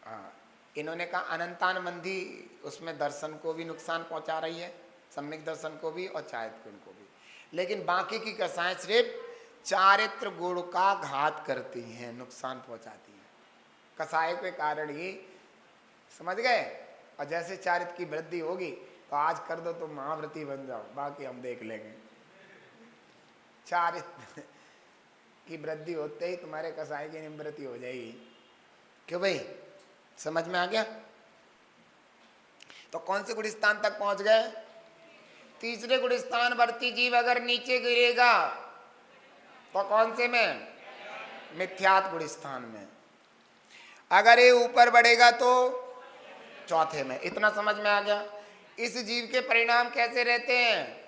हाँ, इन्होंने कहा अनंतानंदी उसमें दर्शन को भी नुकसान पहुंचा रही है, सम्यक दर्शन को भी और चारित्र गुण को भी, लेकिन बाकी की कसाएं सिर्फ चारित्र गुण का घात करती हैं, नुकसान पहुंचाती हैं। कसाय के कारण ही, समझ गए? और जैसे चारित्र की वृद्धि होगी तो आज कर दो तो महाव्रती बन जाओ, बाकी हम देख लेंगे। चारित्र की वृद्धि होते ही तुम्हारे कसाय की निवृत्ति हो जाएगी। क्यों भाई, समझ में आ गया? तो कौन से गुणस्थान तक पहुंच गए? तीसरे गुणस्थान वर्ती जीव अगर नीचे गिरेगा तो कौन से में? मिथ्यात्व गुणस्थान में। अगर ये ऊपर बढ़ेगा तो चौथे में। इतना समझ में आ गया? इस जीव के परिणाम कैसे रहते हैं?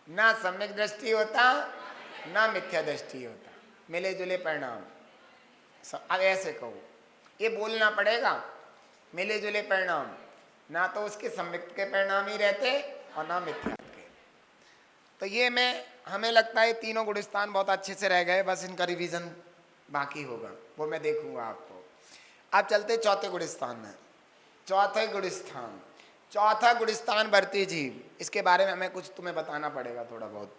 ना सम्यक दृष्टि होता, ना मिथ्या दृष्टि होता, मिले जुले परिणाम। अब ऐसे कहो, ये बोलना पड़ेगा, मिले जुले परिणाम, ना तो उसके सम्यक के परिणाम ही रहते और ना मिथ्या के। तो ये हमें लगता है तीनों गुणस्थान बहुत अच्छे से रह गए, बस इनका रिवीजन बाकी होगा, वो मैं देखूंगा आपको। अब चलते चौथे गुणस्थान में। चौथा गुणस्थान वर्ती जीव, इसके बारे में हमें कुछ तुम्हें बताना पड़ेगा थोड़ा बहुत।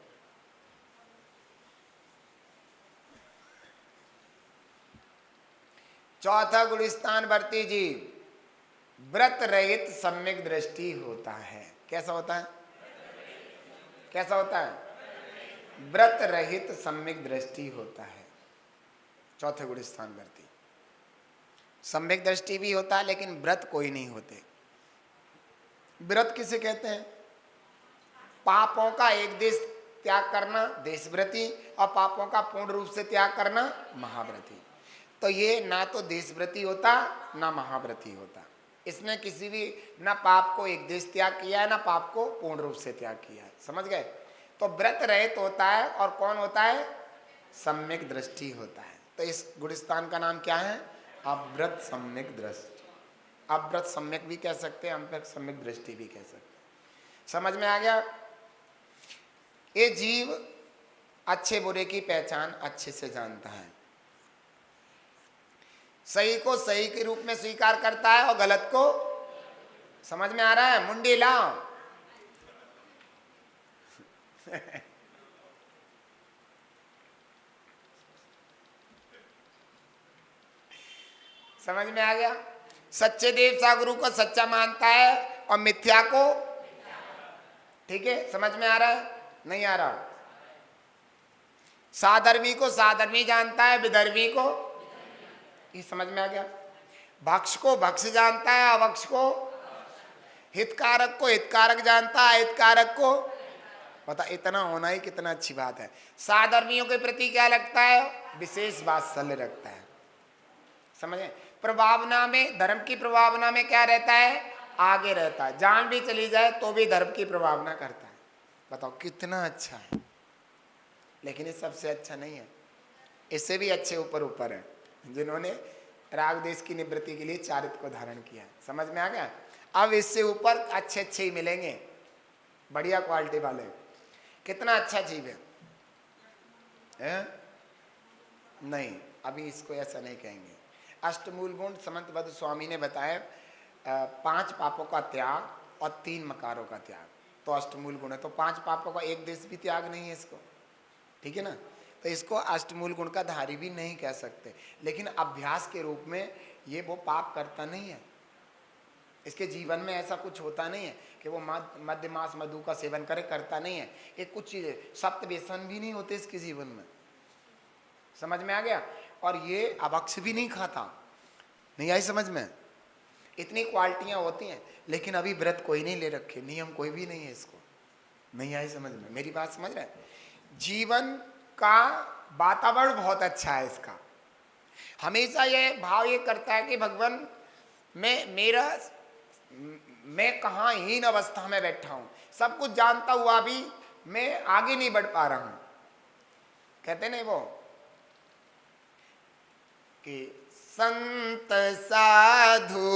चौथा गुणस्थान वर्ती जीव व्रत रहित सम्यक दृष्टि होता है। कैसा होता है? कैसा होता है? व्रत रहित सम्यक दृष्टि होता है। चौथे गुणस्थान वर्ती सम्यक दृष्टि भी होता है, लेकिन व्रत कोई नहीं होते। व्रत किसे कहते हैं? पापों का एक देश त्याग करना देशव्रती, और पापों का पूर्ण रूप से त्याग करना महाव्रती। तो ये ना तो देशव्रती होता ना महाव्रती होता। इसने किसी भी ना पाप को एक देश त्याग किया है, ना पाप को पूर्ण रूप से त्याग किया है। समझ गए? तो व्रत रहित होता है, और कौन होता है? सम्यक दृष्टि होता है। तो इस गुणस्थान का नाम क्या है? अव्रत सम्यक दृष्टि। अव्रत सम्यक भी कह सकते हैं, अव्रत सम्यक दृष्टि भी कह सकते हैं। समझ में आ गया? ये जीव अच्छे बुरे की पहचान अच्छे से जानता है, सही को सही के रूप में स्वीकार करता है और गलत को, समझ में आ रहा है? मुंडी लाओ, समझ में आ गया? सच्चे देव सागुरु को सच्चा मानता है और मिथ्या को, ठीक है, समझ में आ रहा है? नहीं आ रहा? साधर्मी को साधर्मी जानता है, विधर्मी को, ये समझ में आ गया? भक्ष को भक्ष जानता है, अभक्ष को, हितकारक को हितकारक जानता है, हितकारक को, बता इतना होना ही कितना अच्छी बात है। साधर्मियों के प्रति क्या लगता है? विशेष वात्सल्य रखता है। समझे? प्रभावना में, धर्म की प्रभावना में क्या रहता है? आगे रहता है। जान भी चली जाए तो भी धर्म की प्रभावना करता है। बताओ कितना अच्छा है। लेकिन ये सबसे अच्छा नहीं है, इससे भी अच्छे ऊपर है जिन्होंने राग देश की निवृत्ति के लिए चारित्र को धारण किया। समझ में आ गया? अब इससे ऊपर अच्छे अच्छे ही मिलेंगे, बढ़िया क्वालिटी वाले। कितना अच्छा जीव है? नहीं, अभी इसको ऐसा नहीं कहेंगे। अष्टमूल गुण समंत बद्ध स्वामी ने बताया 5 पापों का त्याग और 3 मकारों का त्याग, तो अष्टमूल गुण है। तो 5 पापों का एक देश भी त्याग नहीं है इसको, ठीक है ना? तो इसको अष्टमूल गुण का धारी भी नहीं कह सकते, लेकिन अभ्यास के रूप में ये वो पाप करता नहीं है। इसके जीवन में ऐसा कुछ होता नहीं है कि वो मध्य मांस मधु का सेवन करे, करता नहीं है। ये कुछ चीजें, सप्त व्यसन भी नहीं होते इसके जीवन में। समझ में आ गया? और ये अभक्ष भी नहीं खाता। नहीं आई समझ में? इतनी क्वालिटियां होती हैं, लेकिन अभी व्रत कोई नहीं ले रखे, नियम कोई भी नहीं है इसको। नहीं आई समझ में? मेरी बात समझ रहे? जीवन का वातावरण बहुत अच्छा है इसका। हमेशा ये भाव ये करता है कि भगवान मैं कहाँ हीन अवस्था में बैठा हूं, सब कुछ जानता हुआ भी मैं आगे नहीं बढ़ पा रहा हूं। कहते नहीं वो कि संत साधु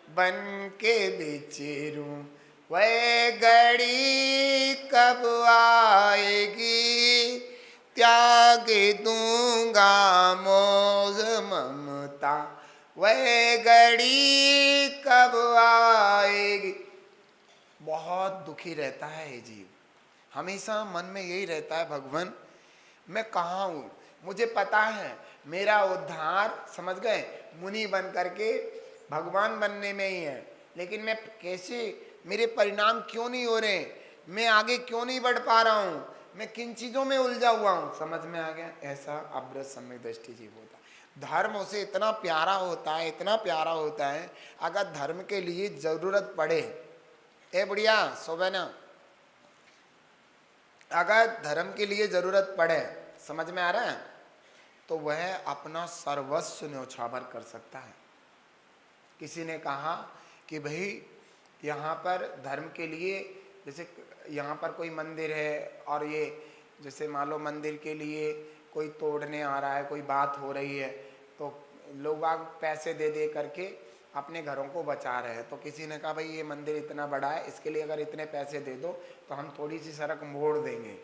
बन के बिचरूं, वह घड़ी कब आएगी, त्याग दूंगा मोह ममता, वह घड़ी कब आएगी। बहुत दुखी रहता है ये जीव, हमेशा मन में यही रहता है, भगवान मैं कहाँ हूँ, मुझे पता है मेरा उद्धार, समझ गए, मुनि बन करके भगवान बनने में ही है, लेकिन मैं कैसे, मेरे परिणाम क्यों नहीं हो रहे, मैं आगे क्यों नहीं बढ़ पा रहा हूँ, मैं किन चीजों में उलझा हुआ हूँ। समझ में आ गया? ऐसा अव्रत सम्यक दृष्टि जीव होता है। धर्म उसे इतना प्यारा होता है, इतना प्यारा होता है, अगर धर्म के लिए जरूरत पड़े, ए बुढ़िया सोबे ना, अगर धर्म के लिए जरूरत पड़े, समझ में आ रहा है, तो वह अपना सर्वस्व न्योछावर कर सकता है। किसी ने कहा कि भाई यहाँ पर धर्म के लिए, जैसे यहाँ पर कोई मंदिर है और ये जैसे मान लो मंदिर के लिए कोई तोड़ने आ रहा है, कोई बात हो रही है, तो लोग आग पैसे दे दे करके अपने घरों को बचा रहे हैं। तो किसी ने कहा भाई ये मंदिर इतना बड़ा है, इसके लिए अगर इतने पैसे दे दो तो हम थोड़ी सी सड़क मोड़ देंगे।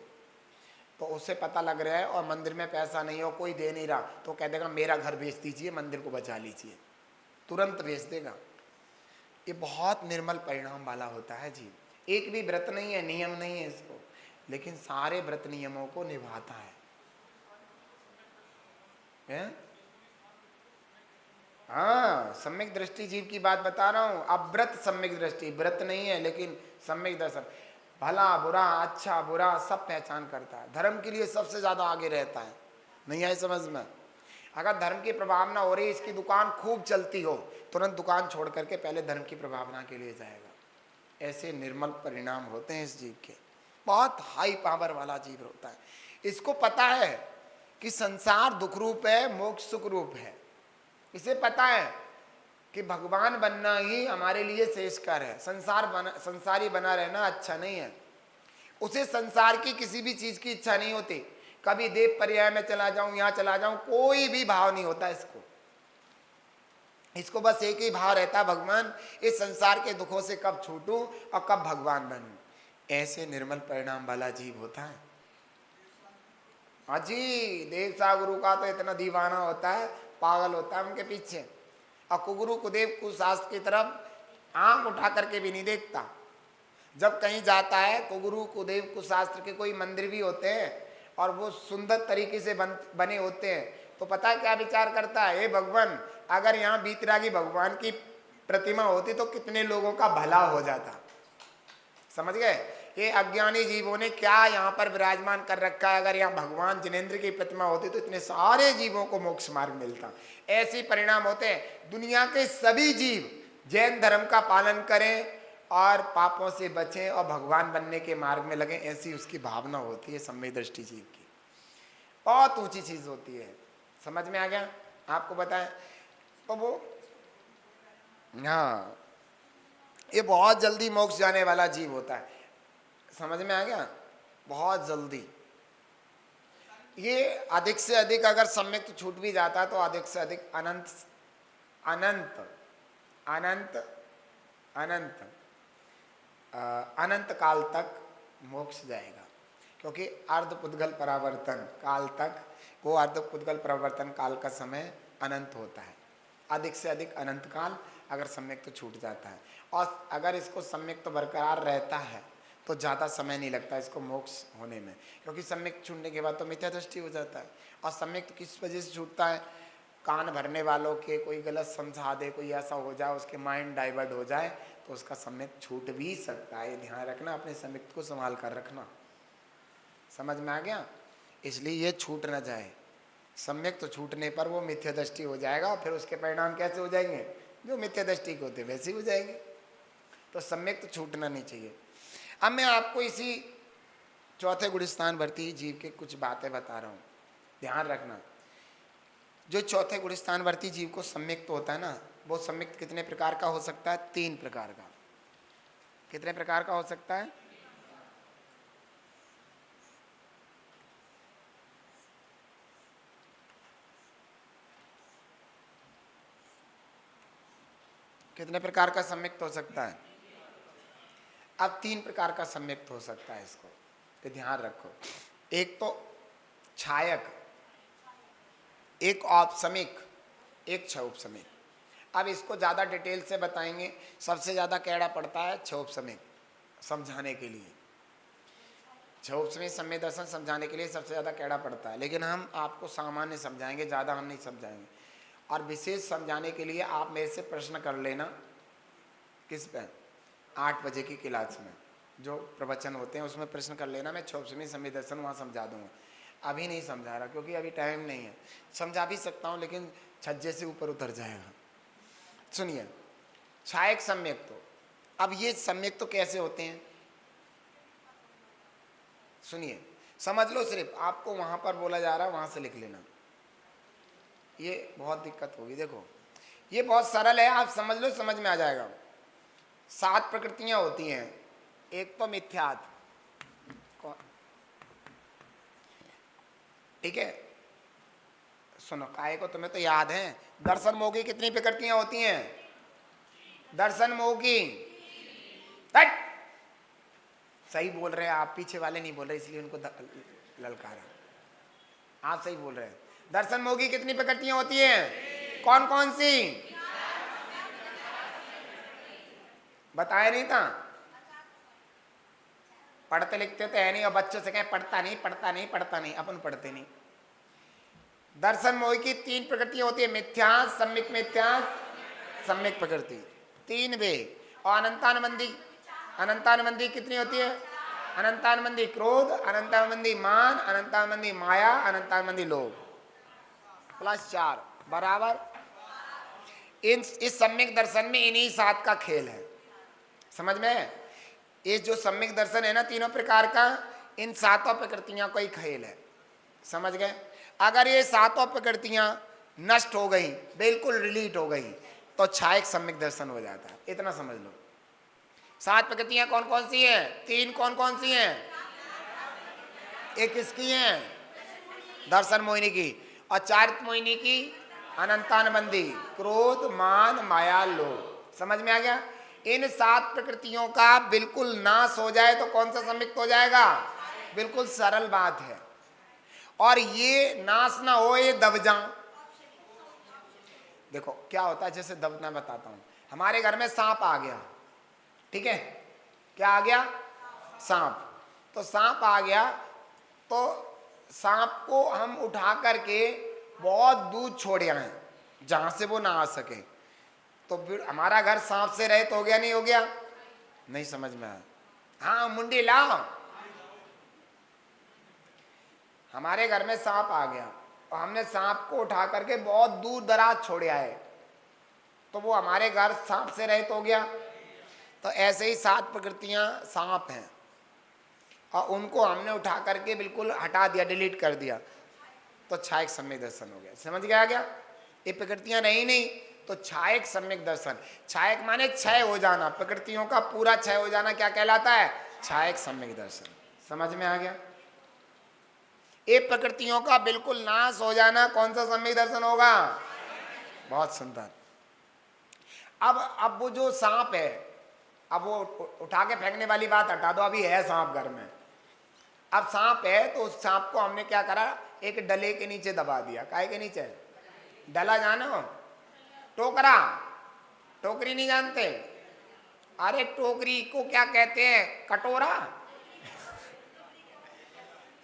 तो उससे पता लग रहा है और मंदिर में पैसा नहीं हो, कोई दे नहीं रहा, तो कह देगा मेरा घर बेच दीजिए, मंदिर को बचा लीजिए, तुरंत बेच देगा। ये बहुत निर्मल परिणाम वाला होता है जी। एक भी व्रत नहीं है, नियम नहीं है इसको, लेकिन सारे व्रत नियमों को निभाता है। हाँ, सम्यक दृष्टि जीव की बात बता रहा हूं। अव्रत सम्यक दृष्टि, व्रत नहीं है लेकिन सम्यक दर्शन, भला बुरा अच्छा बुरा सब पहचान करता है, धर्म के लिए सबसे ज्यादा आगे रहता है। नहीं आए समझ में? अगर धर्म की प्रभावना हो रही, इसकी दुकान खूब चलती हो, तुरंत दुकान छोड़ करके पहले धर्म की प्रभावना के लिए जाएगा। ऐसे निर्मल परिणाम होते हैं इस जीव के। बहुत हाई पावर वाला जीव होता है। इसको पता है कि संसार दुख रूप है, मोक्ष सुख रूप है। इसे पता है कि भगवान बनना ही हमारे लिए श्रेष्ठकर है, संसारी बना रहना अच्छा नहीं है। उसे संसार की किसी भी चीज की इच्छा नहीं होती, कभी देव पर्याय में चला जाऊं, यहां चला जाऊं, कोई भी भाव नहीं होता इसको बस एक ही भाव रहता है, भगवान इस संसार के दुखों से कब छूटूं और कब भगवान बनूं। ऐसे निर्मल परिणाम वाला जीव होता है। हाँ जी, देव सागुरु का तो इतना दीवाना होता है, पागल होता है उनके पीछे, और कुगुरु कुदेव कुशास्त्र की तरफ आंख उठा करके भी नहीं देखता। जब कहीं जाता है, कुगुरु कुदेव कुशास्त्र के कोई मंदिर भी होते हैं और वो सुंदर तरीके से बने होते हैं, तो पता है क्या विचार करता है, हे भगवान, अगर यहाँ बीतरागी भगवान की प्रतिमा होती तो कितने लोगों का भला हो जाता। समझ गए? ये अज्ञानी जीवों ने क्या यहाँ पर विराजमान कर रखा है, अगर यहाँ भगवान जिनेंद्र की प्रतिमा होती तो इतने सारे जीवों को मोक्ष मार्ग मिलता। ऐसे परिणाम होते हैं। दुनिया के सभी जीव जैन धर्म का पालन करें और पापों से बचें और भगवान बनने के मार्ग में लगें, ऐसी उसकी भावना होती है सम्यक दृष्टि जीव की। बहुत ऊंची चीज होती है। समझ में आ गया? आपको बताएं तो वो, हाँ, ये बहुत जल्दी मोक्ष जाने वाला जीव होता है। समझ में आ गया? बहुत जल्दी। ये अधिक से अधिक अगर सम्यक तो छूट भी जाता तो अधिक से अधिक अनंत अनंत अनंत अनंत अनंत काल तक मोक्ष जाएगा, क्योंकि अर्ध पुद्गल परावर्तन काल तक, वो अर्ध पुद्गल परावर्तन काल का समय अनंत होता है। अधिक से अधिक अनंत काल अगर सम्यक तो छूट जाता है, और अगर इसको सम्यक तो बरकरार रहता है तो ज़्यादा समय नहीं लगता इसको मोक्ष होने में, क्योंकि सम्यक छूटने के बाद तो मिथ्या दृष्टि हो जाता है। और सम्यक तो किस वजह से छूटता है? कान भरने वालों के कोई गलत समझा दे, कोई ऐसा हो जाए, उसके माइंड डाइवर्ट हो जाए तो उसका सम्यक छूट भी सकता है। ध्यान रखना, अपने सम्यक को संभाल कर रखना। समझ में आ गया? इसलिए ये छूट न जाए। सम्यक तो छूटने पर वो मिथ्या दृष्टि हो जाएगा, और फिर उसके परिणाम कैसे हो जाएंगे? जो मिथ्या दृष्टि के होते वैसे ही हो जाएंगे। तो सम्यक तो छूटना नहीं चाहिए। अब मैं आपको इसी चौथे गुणस्थान वर्ती जीव के कुछ बातें बता रहा हूँ, ध्यान रखना। जो चौथे गुणस्थान वर्ती जीव को सम्यक तो होता है ना, वो सम्यक कितने प्रकार का हो सकता है? 3 प्रकार का। कितने प्रकार का हो सकता है? कितने प्रकार का सम्यक्त हो सकता है? अब 3 प्रकार का सम्यक्त हो सकता है, इसको तो ध्यान रखो। एक तो छायक, एक औपसमिक, एक क्षौपसमिक। अब इसको ज़्यादा डिटेल से बताएंगे। सबसे ज़्यादा कैड़ा पड़ता है क्षौपसमिक समझाने के लिए। क्षौपसमिक सम्यक दर्शन समझाने के लिए सबसे ज़्यादा कैड़ा पड़ता है, लेकिन हम आपको सामान्य समझाएंगे, ज़्यादा हम नहीं समझाएंगे। और विशेष समझाने के लिए आप मेरे से प्रश्न कर लेना। किस पे? 8 बजे की क्लास में जो प्रवचन होते हैं उसमें प्रश्न कर लेना। मैं क्षौपसमिक सम्यक दर्शन वहाँ समझा दूँगा। अभी नहीं समझा रहा क्योंकि अभी टाइम नहीं है। समझा भी सकता हूँ लेकिन छज्जे से ऊपर उतर जाएगा। सुनिए, छायक सम्यक तो, अब ये सम्यक तो कैसे होते हैं सुनिए, समझ लो। सिर्फ आपको वहाँ पर बोला जा रहा है, वहाँ से लिख लेना। ये बहुत दिक्कत होगी। देखो, ये बहुत सरल है, आप समझ लो, समझ में आ जाएगा। 7 प्रकृतियां होती हैं। एक तो मिथ्यात्व, ठीक है? सुनो, काय को तुम्हें तो याद है। दर्शन मोह की कितनी प्रकृतियां होती हैं? दर्शन मोह की सही बोल रहे हैं आप, पीछे वाले नहीं बोल रहे इसलिए उनको ललकारा। आप सही बोल रहे हैं। दर्शन मोह की कितनी प्रकृतियां होती हैं? कौन कौन सी? बताया नहीं था? पढ़ते लिखते तो है नहीं, और बच्चों से कहें पढ़ता नहीं पढ़ता नहीं पढ़ता नहीं, अपन पढ़ते नहीं। दर्शन मोह की 3 प्रकृतियां होती है, मिथ्या, सम्यक मिथ्या, सम्यक प्रकृति, 3 वे। और अनंतानुबंधी कितनी होती है? अनंतानुबंधी क्रोध, अनंतानुबंधी मान, अनंतानुबंधी माया, अनंतानुबंधी लोभ, प्लस 4 बराबर। इस सम्यक दर्शन में इन्हीं 7 का खेल है। समझ में? ये जो सम्यक दर्शन है ना, तीनों प्रकार का, इन 7 प्रकृतियां का ही खेल है। समझ गए? अगर ये 7 प्रकृतियां नष्ट हो गई, बिल्कुल डिलीट हो गई, तो छायक सम्यक दर्शन हो जाता है। इतना समझ लो। 7 प्रकृतियां कौन कौन सी हैं? 3 कौन कौन सी हैं? एक किसकी हैं? दर्शन मोहिनी की। और चारित्र मोहिनी की अनंतानुबंधी, क्रोध, मान, माया, लोभ। समझ में आ गया? इन 7 प्रकृतियों का बिल्कुल नाश हो जाए तो कौन सा सम्यक्त हो जाएगा? बिल्कुल सरल बात है। और ये नाश ना हो, ये दब जाऊं। देखो क्या होता है, जैसे दबना बताता हूं। हमारे घर में सांप आ गया, ठीक है? क्या आ गया? सांप। तो सांप आ गया, तो सांप को हम उठा करके बहुत दूर छोड़ आए जहां से वो ना आ सके, तो फिर हमारा घर सांप से रहित हो गया नहीं हो गया? नहीं समझ में आया? हाँ मुंडी लाओ। हमारे घर में सांप आ गया और हमने सांप को उठा करके बहुत दूर दराज छोड़ आए, तो वो हमारे घर सांप से रहित हो गया। तो ऐसे ही 7 प्रकृतियां सांप हैं और उनको हमने उठा करके बिल्कुल हटा दिया, डिलीट कर दिया, तो छायक सम्यक दर्शन हो गया। समझ गया क्या? ये प्रकृतियां नहीं तो छायक सम्यक दर्शन। छायक माने क्षय हो जाना, प्रकृतियों का पूरा क्षय हो जाना क्या कहलाता है? छायक सम्यक दर्शन। समझ में आ गया? ये प्रकृतियों का बिल्कुल नाश हो जाना कौन सा सम्यक दर्शन होगा? बहुत सुंदर। अब वो जो सांप है, अब वो उठा के फेंकने वाली बात हटा दो, अभी है सांप घर में। अब सांप है तो उस सांप को हमने क्या करा? एक डले के नीचे दबा दिया। काहे के नीचे? डला जानो? टोकरा, टोकरी नहीं जानते? अरे टोकरी को क्या कहते हैं? कटोरा।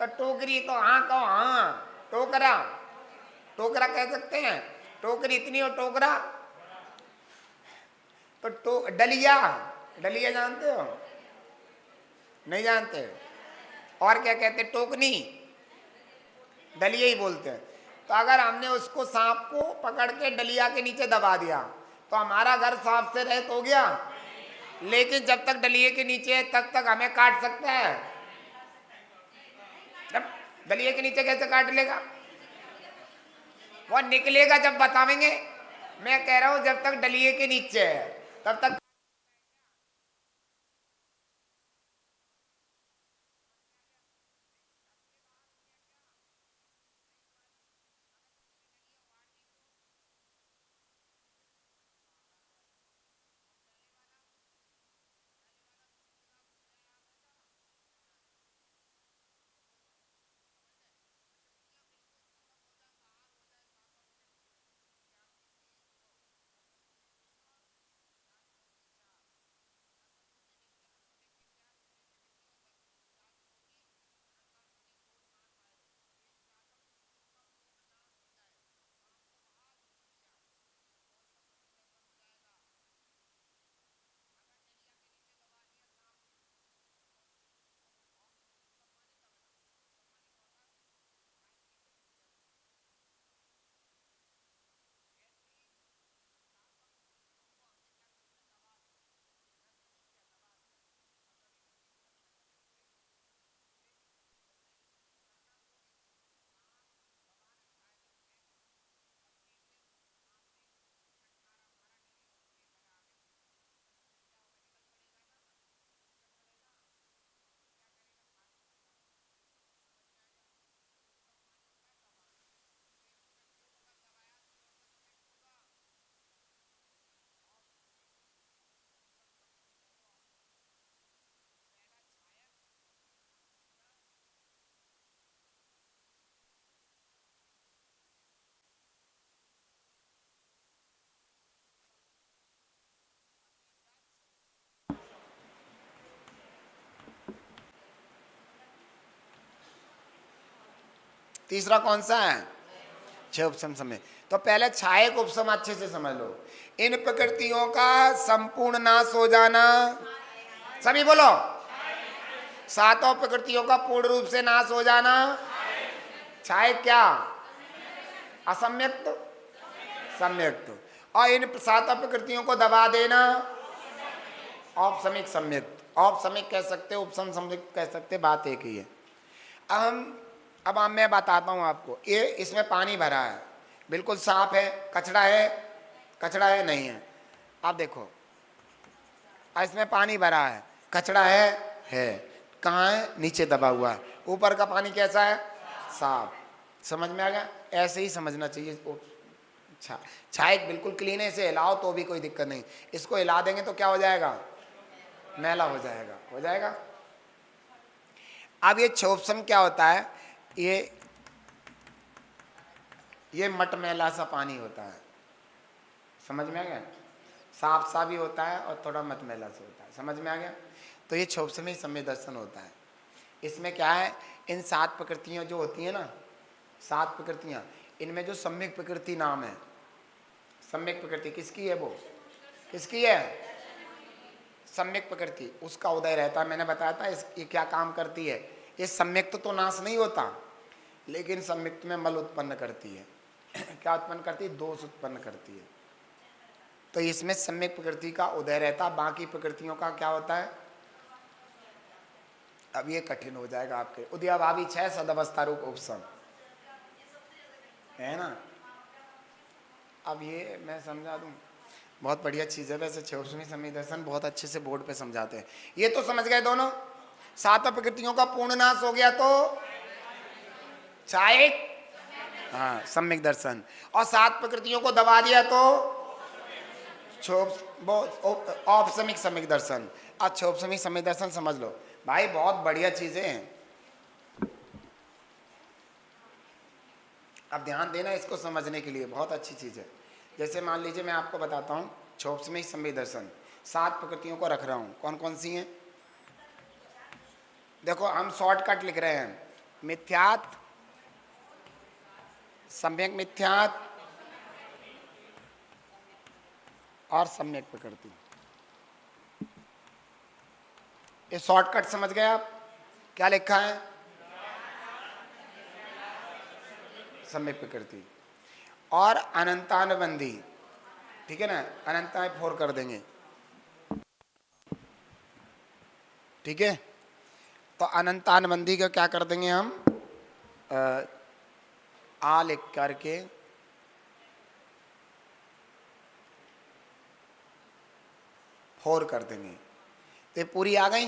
तो टोकरी तो हाँ कहो, हाँ टोकरा, टोकरा कह सकते हैं। टोकरी इतनी हो टोकरा, तो डलिया, डलिया जानते हो? नहीं जानते? और क्या कहते? टोकनी, डलिया ही बोलते हैं। तो अगर हमने उसको सांप को पकड़ के डलिया के नीचे दबा दिया तो हमारा घर सांप से रहित हो गया। लेकिन जब तक डलिए के नीचे है तब तक हमें काट सकता है। जब डलिए के नीचे कैसे काट लेगा? वो निकलेगा जब बतावेंगे। मैं कह रहा हूं जब तक डलिए के नीचे है तब तक। तीसरा कौन सा है? छह उपशम समय। तो पहले छाये को उपशम अच्छे से समझ लो। इन प्रकृतियों का संपूर्ण नाश हो जाना, सभी बोलो। 7 प्रकृतियों का पूर्ण रूप से नाश हो जाना। छाये क्या? असम्यक्त, सम्यक्त। और इन 7 प्रकृतियों को दबा देना औपसमिक सम्यक्त। औपसमिक कह सकते, उपशम सम्यक्त कह सकते, बात एक ही है। अब मैं बताता हूँ आपको। ये इसमें पानी भरा है, बिल्कुल साफ है। कचड़ा है? कचड़ा है? नहीं है। आप देखो, इसमें पानी भरा है, कचड़ा है? है। कहाँ है? नीचे दबा हुआ है। ऊपर का पानी कैसा है? साफ। समझ में आ गया? ऐसे ही समझना चाहिए। छाये बिल्कुल क्लीन है, इसे हिलाओ तो भी कोई दिक्कत नहीं। इसको हिला देंगे तो क्या हो जाएगा? मैला हो जाएगा। हो जाएगा। अब ये क्षोभसम क्या होता है? ये मटमैला सा पानी होता है। समझ में आ गया? साफ सा भी होता है और थोड़ा मटमैला सा होता है। समझ में आ गया? तो ये क्षोभसमय सम्यक दर्शन होता है। इसमें क्या है, इन 7 प्रकृतियां जो होती हैं ना, 7 प्रकृतियां, इनमें जो सम्यक प्रकृति नाम है, सम्यक प्रकृति किसकी है, वो किसकी है, सम्यक प्रकृति, उसका उदय रहता है। मैंने बताया था ये क्या काम करती है, ये सम्यक्त तो नाश नहीं होता, लेकिन सम्यक्त में मल उत्पन्न करती है। क्या उत्पन्न करती है, दोष उत्पन्न करती है। तो इसमें सम्यक प्रकृति का उदय रहता, बाकी प्रकृतियों का क्या होता है। अब ये कठिन हो जाएगा आपके, उदयाभावी 6 सदवस्था रूप उपसम है ना। अब ये मैं समझा दूं, बहुत बढ़िया चीज है वैसे, क्षोभसमय सम्यक दर्शन बहुत अच्छे से बोर्ड पे समझाते हैं। ये तो समझ गए दोनों, 7 प्रकृतियों का पूर्ण नाश हो गया तो छायिक, हाँ सम्यक दर्शन, और 7 प्रकृतियों को दबा दिया तो औपसमिक सम्यक दर्शन। अब क्षोभसमय सम्यक दर्शन समझ लो भाई, बहुत बढ़िया चीजें हैं। अब ध्यान देना इसको समझने के लिए, बहुत अच्छी चीज है। जैसे मान लीजिए मैं आपको बताता हूं क्षोभसमय सम्यक दर्शन, 7 प्रकृतियों को रख रहा हूं, कौन कौन सी हैं। देखो हम शॉर्टकट लिख रहे हैं, मिथ्यात, सम्यक मिथ्यात और सम्यक प्रकृति। ये शॉर्टकट समझ गए आप, क्या लिखा है, सम्यक प्रकृति और अनंतानुबंधी, ठीक है ना, अनंता 4 कर देंगे, ठीक है। तो अनंतानुबंधी का क्या कर देंगे हम, आ लिख करके 4 कर देंगे, तो ये पूरी आ गई,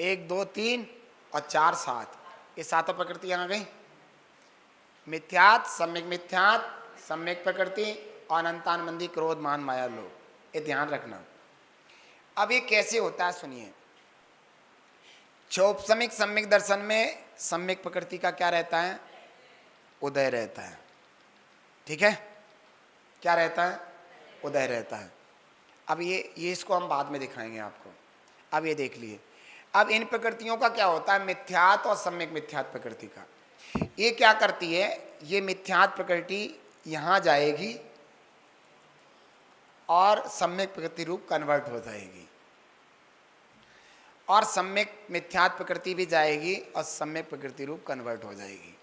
1 2 3 और 4 7, ये 7 प्रकृतियां आ गई, मिथ्यात, सम्यक मिथ्यात, सम्यक प्रकृति और अनंतानुबंधी, क्रोध मान माया लोभ, ये ध्यान रखना। अब ये कैसे होता है सुनिए, क्षोभसमिक सम्यक दर्शन में सम्यक प्रकृति का क्या रहता है, उदय रहता है, ठीक है, क्या रहता है, उदय रहता है। अब ये इसको हम बाद में दिखाएंगे आपको, अब ये देख लिए। अब इन प्रकृतियों का क्या होता है, मिथ्यात और सम्यक मिथ्यात प्रकृति का, ये क्या करती है, ये मिथ्यात प्रकृति यहां जाएगी और सम्यक प्रकृति रूप कन्वर्ट हो जाएगी, और सम्यक मिथ्यात प्रकृति भी जाएगी और सम्यक प्रकृति रूप कन्वर्ट हो जाएगी।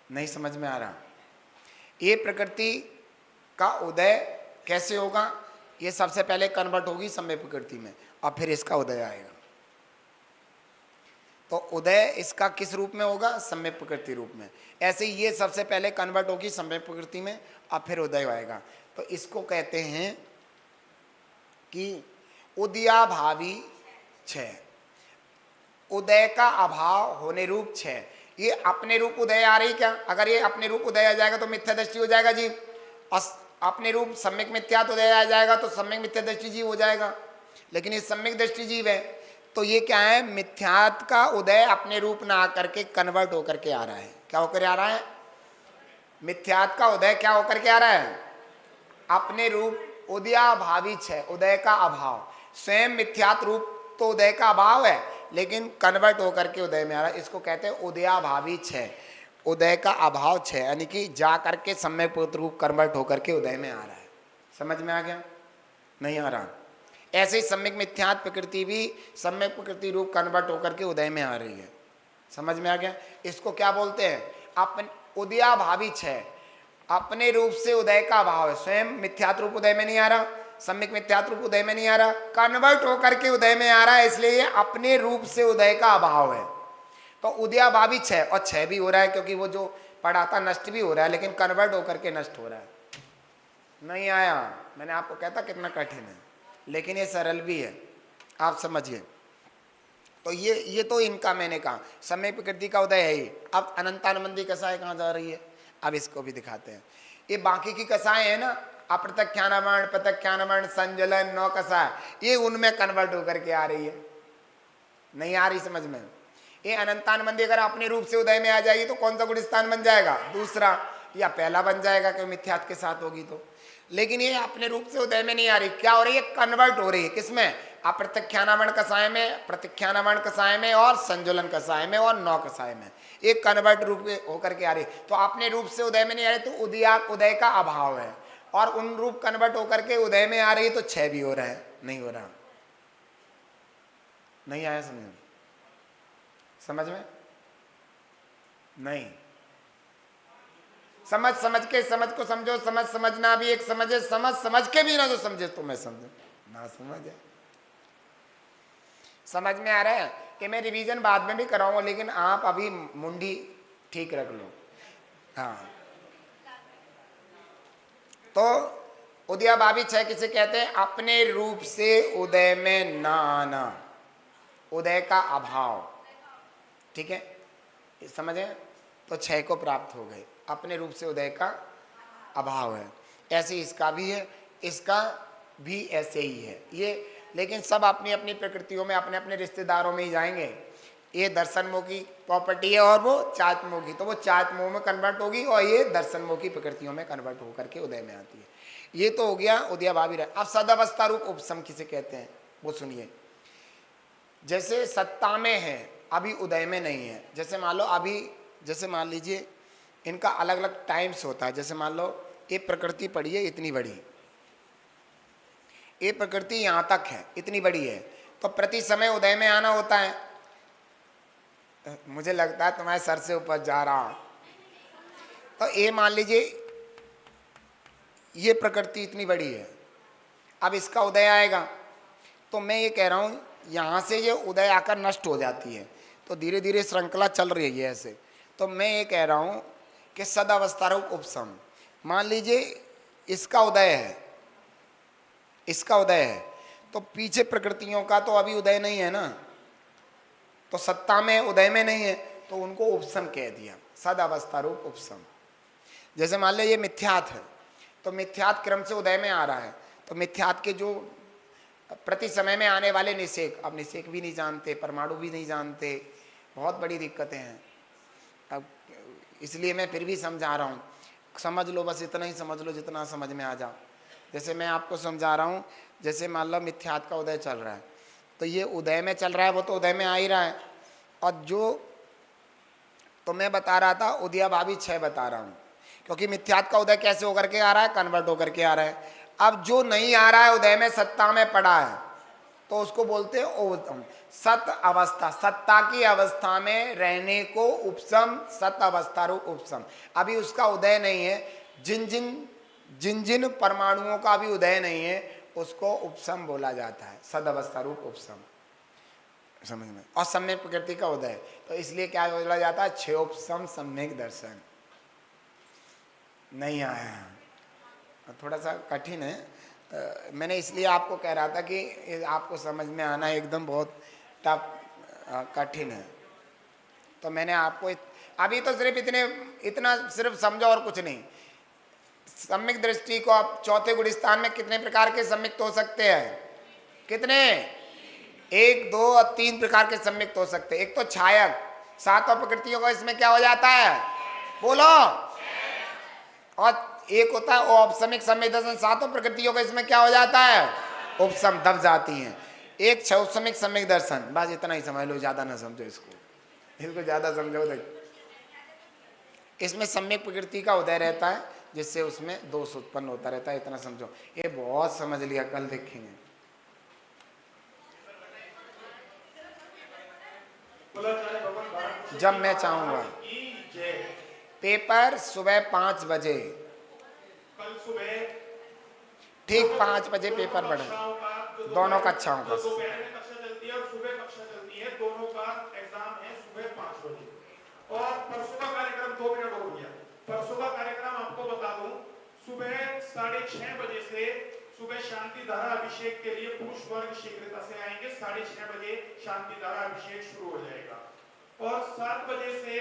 नहीं समझ में आ रहा, ये प्रकृति का उदय कैसे होगा, ये सबसे पहले कन्वर्ट होगी सम्यक प्रकृति में और फिर इसका उदय आएगा। तो उदय इसका किस रूप में होगा, सम्यक प्रकृति रूप में। ऐसे ही ये सबसे पहले कन्वर्ट होगी सम्यक प्रकृति में और फिर उदय आएगा। तो इसको कहते हैं कि उदयाभावी 6, उदय का अभाव होने रूप 6। ये अपने रूप उदय आ रही क्या, अगर ये अपने रूप उदय आ जाएगा तो मिथ्या दृष्टि हो जाएगा जीव, और अपने रूप सम्यक मिथ्यात उदय आ जाएगा तो सम्यक मिथ्या दृष्टि जीव हो जाएगा। लेकिन ये सम्यक दृष्टि जीव है, तो ये क्या है, मिथ्यात का उदय अपने रूप ना आकर के कन्वर्ट होकर के आ रहा है। क्या होकर आ रहा है, मिथ्यात का उदय क्या होकर के आ रहा है, अपने रूप उदयाभावी 6, उदय का अभाव। स्वयं मिथ्यात रूप तो उदय का अभाव है, लेकिन कन्वर्ट होकर के उदय में आ रहा है, इसको कहते हैं उदयाभावी 6, उदय का अभाव 6, यानी कि जा करके सम्यक रूप कन्वर्ट होकर के उदय में आ रहा है। समझ में आ गया, नहीं आ रहा। ऐसे ही सम्यक मिथ्यात प्रकृति भी सम्यक प्रकृति रूप कन्वर्ट होकर के उदय में आ रही है। समझ में आ गया, इसको क्या बोलते हैं, अपन उदयाभावी 6, अपने रूप से उदय का अभाव है। स्वयं मिथ्यात रूप उदय में नहीं आ रहा, सम्यक मिथ्यात रूप उदय में नहीं आ रहा, कन्वर्ट होकर के उदय में आ रहा है, इसलिए ये अपने रूप से उदय का अभाव है। तो उदयाभावी 6, और 6 भी हो रहा है क्योंकि वो जो पड़ा था नष्ट भी हो रहा है, लेकिन कन्वर्ट होकर के नष्ट हो रहा है। नहीं आया, मैंने आपको कहता कितना कठिन है, लेकिन ये सरल भी है, आप समझिए। तो ये तो इनका मैंने कहा सम्यक प्रकृति का उदय है ही। अब अनंतानुबंधी कसाय कहाँ जा रही है, अब इसको भी दिखाते हैं। ये बाकी की कसाएं है ना, अप्रत्यख्यानवर्ण, प्रत्यख्यानवर्ण, संजलन, 9 कसाय, ये उनमें कन्वर्ट होकर के आ रही है। नहीं आ रही समझ में। ये अनंतानुबंधी अगर अपने रूप से उदय में आ जाएगी तो कौन सा गुण स्थान बन जाएगा, दूसरा या पहला बन जाएगा, क्योंकि मिथ्यात के साथ होगी तो। लेकिन ये अपने रूप से उदय में नहीं आ रही, क्या हो रही है, कन्वर्ट हो रही है। किसमें, अप्रत्याख्यानावरण कसाय में, प्रत्याख्यानावरण कसाय में और संजुलन कसाय में और नौ कसाय में एक कन्वर्ट रूप होकर के आ रही। तो अपने रूप से उदय में नहीं आ रही तो उदय का अभाव है, और उन रूप कन्वर्ट होकर के उदय में आ रही है तो क्षय भी हो रहा है, नहीं हो रहा। नहीं आया समझ में? नहीं समझ के समझ को समझो, समझना भी एक समझ है, समझ के भी ना जो समझे तो मैं समझू ना समझ है। समझ में आ रहा है कि मैं रिवीजन बाद में भी कराऊंगा, लेकिन आप अभी मुंडी ठीक रख लो। हाँ, तो उदयाभावी क्षय किसे कहते हैं? अपने रूप से उदय में ना आना, उदय का अभाव। ठीक है, समझे? तो क्षय को प्राप्त हो गए, अपने रूप से उदय का अभाव है। ऐसे इसका भी है, इसका भी ऐसे ही है ये, लेकिन सब अपनी अपनी प्रकृतियों में अपने अपने रिश्तेदारों में ही जाएंगे। ये दर्शनमुखी प्रॉपर्टी है और वो चात्ममुखी, तो वो चात्मोह में कन्वर्ट होगी और ये दर्शनमुखी प्रकृतियों में कन्वर्ट होकर के उदय में आती है। ये तो हो गया उदयाभावी रहे। अब सदावस्था रूप उपसम किसे कहते हैं वो सुनिए। जैसे सत्ता में है, अभी उदय में नहीं है। जैसे मान लो अभी, जैसे मान लीजिए इनका अलग अलग टाइम्स होता है। जैसे मान लो ये प्रकृति पड़ी है इतनी बड़ी, ये प्रकृति यहाँ तक है इतनी बड़ी है, तो प्रति समय उदय में आना होता है। मुझे लगता है तुम्हारे सर से ऊपर जा रहा। तो ये मान लीजिए ये प्रकृति इतनी बड़ी है, अब इसका उदय आएगा, तो मैं ये कह रहा हूँ यहाँ से ये उदय आकर नष्ट हो जाती है, तो धीरे धीरे श्रृंखला चल रही है ऐसे। तो मैं ये कह रहा हूँ कि सदावस्था रूप उपसम, मान लीजिए इसका उदय है, इसका उदय है, तो पीछे प्रकृतियों का तो अभी उदय नहीं है ना, तो सत्ता में उदय में नहीं है, तो उनको उपसम कह दिया, सदावस्था रूप उपसम। जैसे मान लो ये मिथ्यात है, तो मिथ्यात क्रम से उदय में आ रहा है, तो मिथ्यात के जो प्रति समय में आने वाले निषेक, अब निषेक भी नहीं जानते, परमाणु भी नहीं जानते, बहुत बड़ी दिक्कतें हैं। अब इसलिए मैं फिर भी समझा रहा हूँ, समझ लो, बस इतना ही समझ लो जितना समझ में आ जा। जैसे मैं आपको समझा रहा हूँ, जैसे मान लो मिथ्यात का उदय चल रहा है, तो ये उदय में चल रहा है, वो तो उदय में आ ही रहा है। और जो तो मैं बता रहा था उदयाभावी क्षय बता रहा हूँ, क्योंकि मिथ्यात का उदय कैसे होकर के आ रहा है? कन्वर्ट होकर के आ रहा है। अब जो नहीं आ रहा है उदय में, सत्ता में पड़ा है, तो उसको बोलते हैं ओवतम, सत अवस्था, सत्ता की अवस्था में रहने को उपसम, सत अवस्था रूप उपसम। अभी उसका उदय नहीं है, जिन जिन परमाणुओं का भी उदय नहीं है उसको उपसम बोला जाता है, सद अवस्था रूप उपसम, समझ में। और सम्यक प्रकृति का उदय, तो इसलिए क्या बोला जाता है? क्षयोपसम सम्यक दर्शन। नहीं आया, थोड़ा सा कठिन है। मैंने इसलिए आपको कह रहा था कि आपको समझ में आना एकदम बहुत टफ, कठिन है। तो मैंने आपको अभी तो सिर्फ इतना सिर्फ समझो और कुछ नहीं। सम्यक दृष्टि को आप चौथे गुण स्थान में कितने प्रकार के सम्यक्त हो सकते हैं? कितने? 1, 2 और 3 प्रकार के सम्यक्त हो सकते हैं। एक तो छायक, सातों प्रकृतियों का इसमें क्या हो जाता है? बोलो। और एक होता है औपसमिक सम्यक दर्शन, सातों प्रकृतियों का इसमें क्या हो जाता है? उपसम, दब जाती हैं। एक क्षौपसमिक सम्यक दर्शन, बस इतना ही समझ लो, ज्यादा ना समझो इसको ज्यादा समझो। देखो इसमें सम्यक प्रकृति का उदय रहता है, जिससे उसमें दोष उत्पन्न होता रहता है, इतना समझो। ये बहुत समझ लिया, कल देखेंगे। जब मैं चाहूंगा। पेपर सुबह 5 बजे, कल सुबह ठीक 5 बजे पेपर बढ़े, दोनों कक्षाओं का। दोपहर में कक्षा चलती है और सुबह कक्षा चलती है, दोनों का एग्जाम है सुबह 5 बजे। और परसों का कार्यक्रम 2 मिनट हो गया। परसों का कार्यक्रम आपको बता दूं, सुबह 6:30 बजे से सुबह शांति धारा अभिषेक के लिए पुरुष वर्ग शीघ्रता से आएंगे। 6:30 बजे शांति धारा अभिषेक शुरू हो जाएगा और 7 बजे से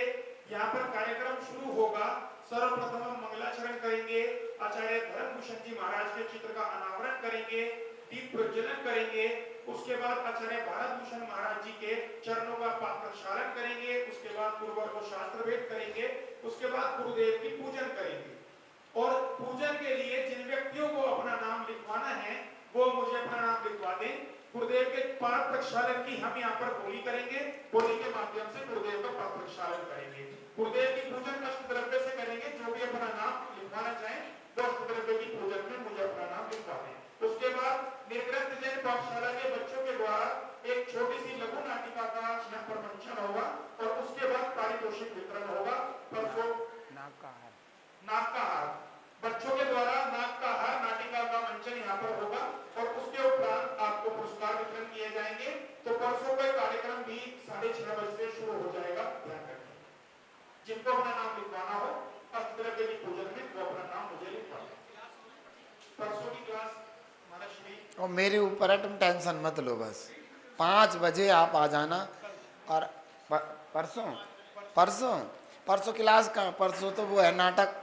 यहाँ पर कार्यक्रम शुरू होगा। सर्वप्रथम हम मंगलाचरण करेंगे, आचार्य धर्मभूषण जी महाराज के चित्र का अनावरण करेंगे, दीप प्रज्वलन करेंगे। उसके बाद आचार्य भारत भूषण महाराज जी के चरणों का पाद प्रक्षालन करेंगे। उसके बाद गुरुवर को शास्त्र भेद करेंगे। उसके बाद गुरुदेव की पूजन करेंगे। और पूजन के लिए जिन व्यक्तियों को अपना नाम लिखवाना है वो मुझे अपना नाम लिखवा दें। गुरुदेव के पाठ प्रक्षालन की हम यहाँ पर बोली करेंगे, बोली के माध्यम से गुरुदेव का पाठ प्रक्षालन करेंगे। गुरुदेव की पूजन अष्ट द्रव्य से करेंगे। जो भी अपना नाम लिखवाना चाहें तो अष्ट द्रव्य की पूजन में मुझे अपना नाम लिखवा दें। उसके बाद निर्ग्रंथ जैन पाठशाला के बच्चों के द्वारा एक छोटी सी लघु नाटिका का यहाँ पर मंचन होगा और उसके बाद पारितोषिक वितरण होगा। परसों नाक का हार, नाक का हार, बच्चों के द्वारा नाक का हार नाटिका का मंचन यहाँ पर होगा और उसके उपरांत आपको पुरस्कार वितरण किए जाएंगे। तो परसों का कार्यक्रम भी 6:30 बजे से शुरू हो जाएगा। ध्यान रखें, जिनको अपना नाम लिखवाना हो अष्टद्रव्य की पूजन में वो अपना नाम मुझे लिखवा दें। परसों की क्लास हमारा श्री और मेरे ऊपर है, तुम टेंशन मत लो, बस 5 बजे आप आ जाना। और परसों परसों परसों क्लास का, परसों तो वो है नाटक।